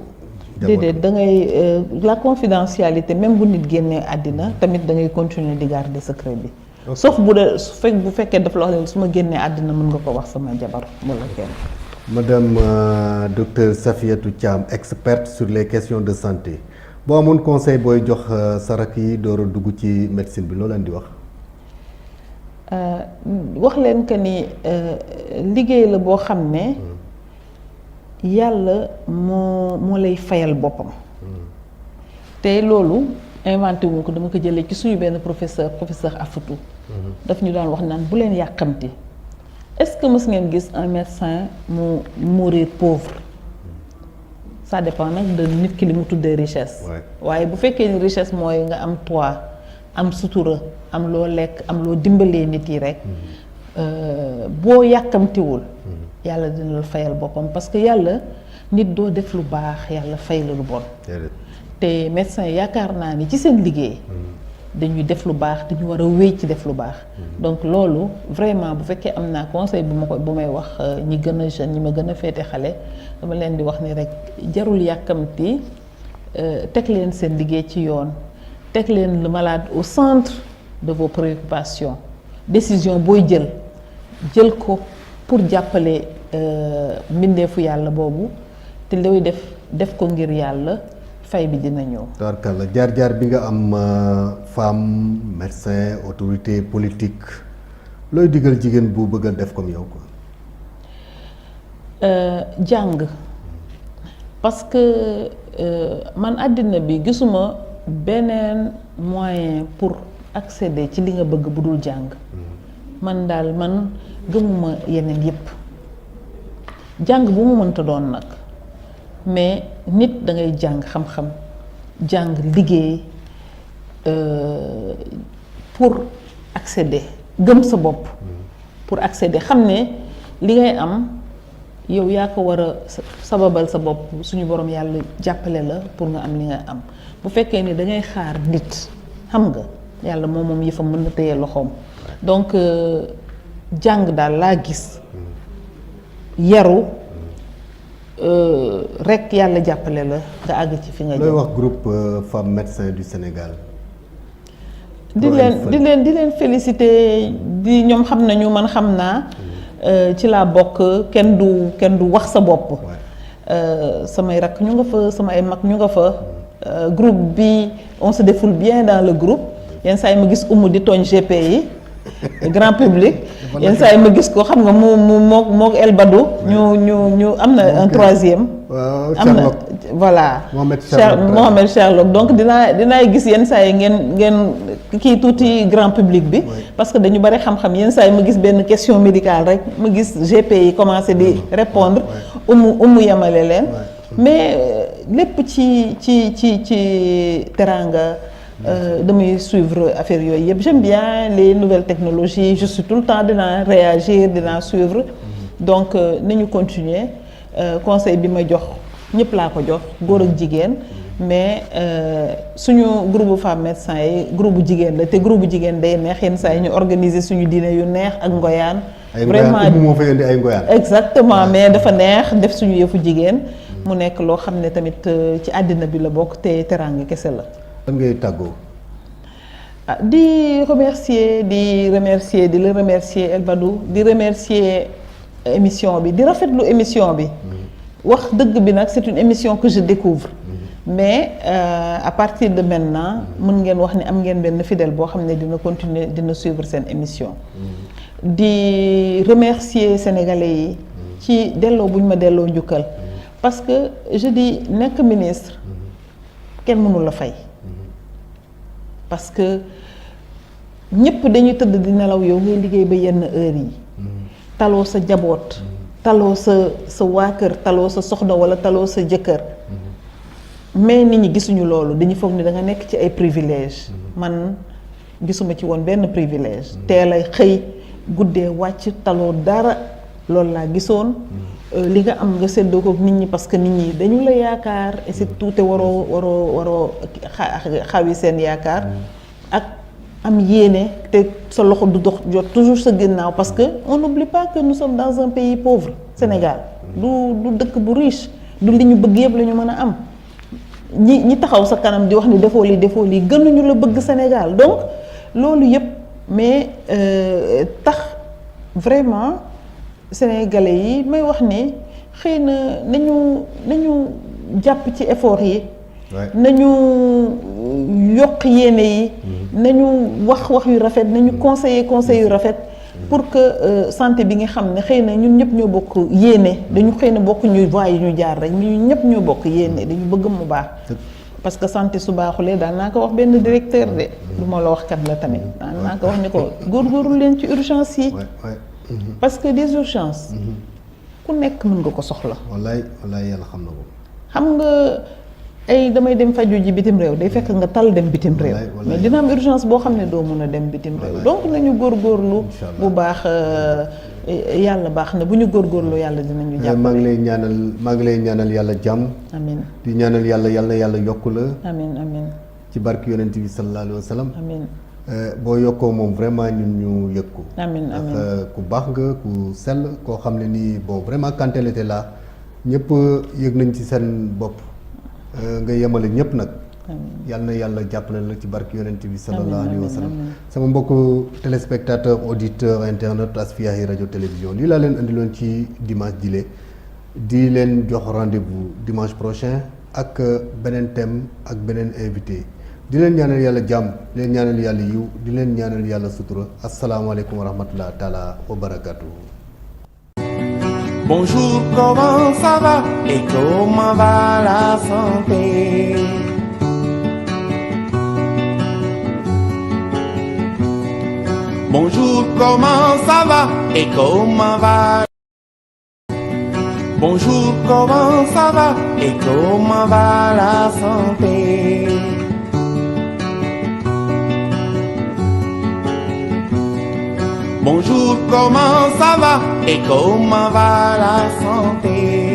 S4: déedéet da ngay la confidentialité même bu nit génnee àddina tamit da ngay continuer di garder secret bi sauf bu dee bu fekkee dafa la wax ne su ma génnee àddina mën nga ko wax sama jabar wala kenn
S3: madame docteur Safiatou Thiam experte sur les questions de santé boo amoon conseil booy jox sa rakk yi door a dugg ci médecine bi loo leen di wax
S4: wax leen que ni liggéey la boo xam ne yàlla moo lay fayal boppam te loolu inventé wu ko dama ko jëlee ci suñu benn professeur Afatou daf ñu daan wax naan bu leen yàkkamti est-ce que mës ngeen gis un médecin mu mourir pauvre ça dépend nag de nit ki li mu tuddee richesse waaye bu fekkee ni richesse mooy nga am toit am sutura am loo lekk am loo dimbalee nit yi rek boo yàkkamtiwul yàlla dina la fayal boppam parce que yàlla nit doo def lu baax yàlla fay la lu bon te médecin yaakaar naa ni ci seen liggéey dañuy def lu baax dañu war a wéy ci def lu baax donc loolu vraiment bu fekkee am naa conseil bu may wax ñi gën a jeune ñi ma gën a féete xale dama leen di wax ni rek jarul yàkkamti teg leen seen liggéey ci yoon teg leen le malade au centre de vos préoccupations décision booy jël ko pour jàppale mbindeefu yàlla boobu te looy def ko ngir yàlla fay bi dina ñëw.
S3: tabarkalla jaar-jaar bi nga am femme médecin autorité politique looy digal jigéen bu bëgg a def comme yow quoi.
S4: jàng parce que man àddina bi gisuma beneen moyen pour accéder ci li nga bëgg bu dul jàng man daal man gëmuma yeneen yépp jàng bu mu mënta doon nag mais nit da ngay jàng xam-xam jàng liggéey pour accéder gëm sa bopp pour accéder xam ne li ngay am yow yaa ko war a sababal sa bopp suñu borom yàlla jàppale la pour nga am li nga am bu fekkee ni da ngay xaar nit xam nga yàlla moom yëfam mën na téye loxoom donc jàng daal laa gis yaru rek yàlla jàppale la nga àgg ci fi nga
S3: looy wax groupe femmes médecins du Sénégal.
S4: di leen féliciter di ñoom xam nañu man xam naa ci laa bokk kenn du wax sa bopp samay rakk ñu nga fa sama ay mag ñu nga fa groupe bi on se défoule bien dans le groupe yenn saa yi ma gis di tooñ GP yi grand public yenn saa yi ma gis ko xam nga moo El Badou ñu am na un troisième am na voilà Mohamed Sherlock donc dinaay gis yenn saa yi ngeen kii tuuti grand public bi parce que dañu bari xam-xam yenn saa yi ma gis benn question médicale rek ma gis GP yi commencé di répondre yemale leen mais lépp ci teranga damay suivre affaire yooyu yëpp j'aime bien les nouvelles technologies je suis tout le temps dinaa réagir dinaa suivre donc nañu continuer conseil bi ma jox ñëpp laa ko jox góor ak jigéen mais suñu groupe femme médecin yi groupe jigéen la te groupe jigéen day neex yenn saa yi ñu organiser suñu dîner yu neex ak ngoyaan vraiment
S3: moo fa indi ay ngoyaan
S4: exactement mais dafa neex def suñu yëfu jigéen mu nekk loo xam ne tamit ci àddina bi la bokk te teraanga kese la
S3: lan ngay tàggoo
S4: di remercier di la remercier El Badou di remercier émission bi di rafetlu émission bi wax dëgg bi nag c'est une émission que je découvre mais à partir de maintenant mën ngeen wax ni am ngeen benn fidèle boo xam ne dina continuer dina suivre seen émission di remercier sénégalais yi ci delloo bu ñu ma delloo njukkal parce que je dis nekk ministre kenn mënul la fay parce que ñëpp dañuy tëdd di nelaw yow ngay liggéey ba yenn heure yi taloo sa jaboot taloo sa waa kër taloo sa soxna wala taloo sa jëkkër mais nit ñi gisuñu loolu dañu foog ni da nga nekk ci ay privilèges man gisuma ci woon benn privilège teel a xëy guddee wàcc taloo dara loolu laa gisoon li nga am nga séddoo ko nit ñi parce que nit ñi dañu la yaakaar et c'est tout te waroo xawi seen yaakaar ak am yéene te sa loxo du dox jot toujours sa ginnaaw parce que on n'oublie pas que nous sommes dans un pays pauvre Sénégal du dëkk bu riche du li ñu bëgg yëpp la ñu mën a am ñi taxaw sa kanam di wax ni defoo lii gënuñu la bëgg Sénégal donc loolu yëpp mais tax vraiment sénégalais yi may wax ni xëy na nañu jàpp ci effort yi nañu yokk yéene yi nañu wax yu rafet nañu conseil yu rafet pour que santé bi nga xam ne xëy na ñun ñëpp ñoo bokk yéene dañu xëy na bokk ñuy voie yi ñu jaar rek ñun ñëpp ñoo bokk yéene dañu bëgg mu baax parce que santé su baaxulee daan naa ko wax benn directeur de du ma la wax kat la tamit daan naa ko wax ni ko góorgóorlu leen ci urgence yi parce que des urgences ku nekk mën nga ko soxla
S3: wallaay yàlla xam na ko
S4: xam nga ay damay dem faju ji bitim réew day fekk nga tal dem bitim réew mais dina am urgence boo xam ne doo mën a dem bitim réew donc nañu góorgóorlu bu baax yàlla baax na bu ñu góorgóorlu yàlla dinañu jàpp
S3: maa ngi lay ñaanal yàlla jàmm
S4: amiin
S3: di ñaanal yàlla yokku la
S4: amiin
S3: ci barke yonent bi sallallahu alayhi wa sallam
S4: amiin
S3: boo yokkoo moom vraiment ñun ñu yëg ko
S4: amiin
S3: ndax ku baax nga ku sell koo xam ne nii bon vraiment quand elle était là ñëpp yëg nañ ci seen bopp nga yemale ñëpp nag yal na yàlla jàppale la ci barke yonent bi sallallahu alayhi wa sallam sama mbokku téléspectateur auditeur internet Asfiyahi radio télévision lii laa leen andiloon ci dimanche jile di leen jox rendez-vous dimanche prochain ak beneen thème ak beneen invité di leen ñaanal yàlla jàmm di leen ñaanal yàlla yiw di leen ñaanal yàlla sutura asalaamaaleykum wa rahmatullah taala wa barakatuh.
S1: Bonjour, comment ça va et comment va la santé? Bonjour, comment ça va et comment va? Bonjour, comment ça va et comment va la santé? Bonjour, comment ça va et comment va la santé?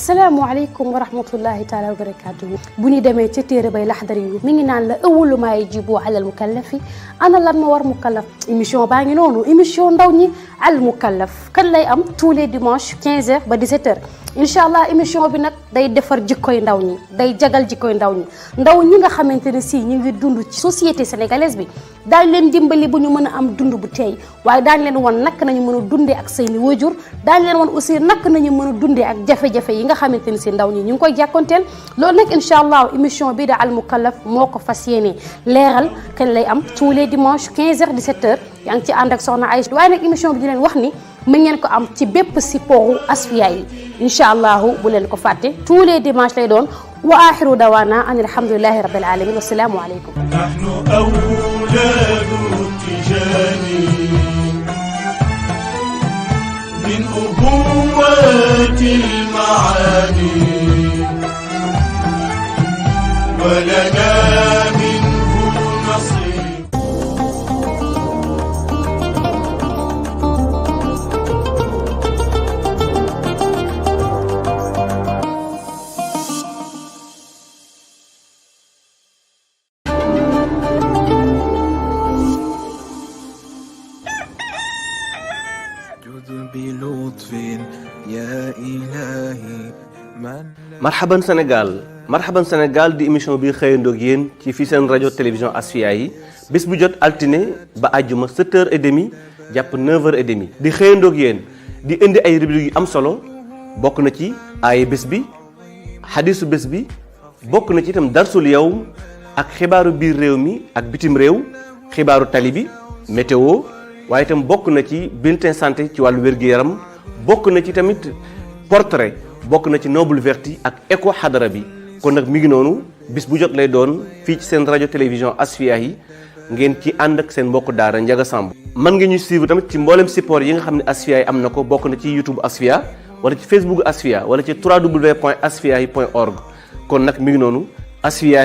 S5: asalaamaaleykum wa rahmatullahi taala wa barakatuhu bu ñu demee ca téere bay laxdari yu mi ngi naan la ëwalu maa yajibu alal mukallafi ana lan ma war mukallaf émission baa ngi noonu émission ndaw ñi al mukallaf kan lay am tous les dimanches 15h ba 17h incha allah émission bi nag day defar jikkoy ndaw ñi day jagal jikkoy ndaw ñi nga xamante ne si ñu ngi dund ci société sénégalaise bi daañ leen dimbali bu ñu mën a am dund bu teey waaye daañ leen wan nak nañu mën a dundee ak seeni waajur daañ leen wan aussi nak nañu mën a dundee ak jafe-jafe yi nga xamante ne si ndaw ñi ñu ngi koy jàkkoonteel loolu nag incha allah émission bi da al mukallaf moo ko fas yéene leeral kañ lay am tous les dimanches 15h 17h yaa ngi ci ànd ak soxna Aïcha waaye nag émission bi di leen wax ni mën ngeen ko am ci bépp supportu Asfiya yi incha allahu bu leen ko fàtte tous les dimanches lay doon wa axiru dawaana an alhamdulillahi rabbil alamin wasalaamu aleykum
S6: nahnu awlaadu tijaani min ubuwati almaani wa lana minhu nasib
S7: marhaban Sénégal di émission bi xëyandoog yéen ci fii seen rajo télévision Asfiya yi bés bu jot altine ba àjjuma 7h30 jàpp 9h30 di xëyandoog yéen di indi ay rubrique yu am solo bokk na ci aaye bés bi xadisu bés bi bokk na ci itam darsul yawm ak xibaaru biir réew mi ak bitim réew xibaaru tali bi météo waaye itam bokk na ci bulletin santé ci wàllu wér-gu-yaram bokk na ci tamit portrait bokk na ci noble verti ak éco xadara bi kon nag mi ngi noonu bis bu jot lay doon fii ci seen rajo télévision Asfiya yi ngeen ci ànd ak seen mbokk daara Njaga Samb mën nga ñu suivre tamit ci mboolem support yi nga xam ne Asfiya yi am na ko bokk na ci YouTube Asfiya wala ci Facebook Asfiya wala ci www.asfiyahi.org kon nag mi ngi noonu Asfiya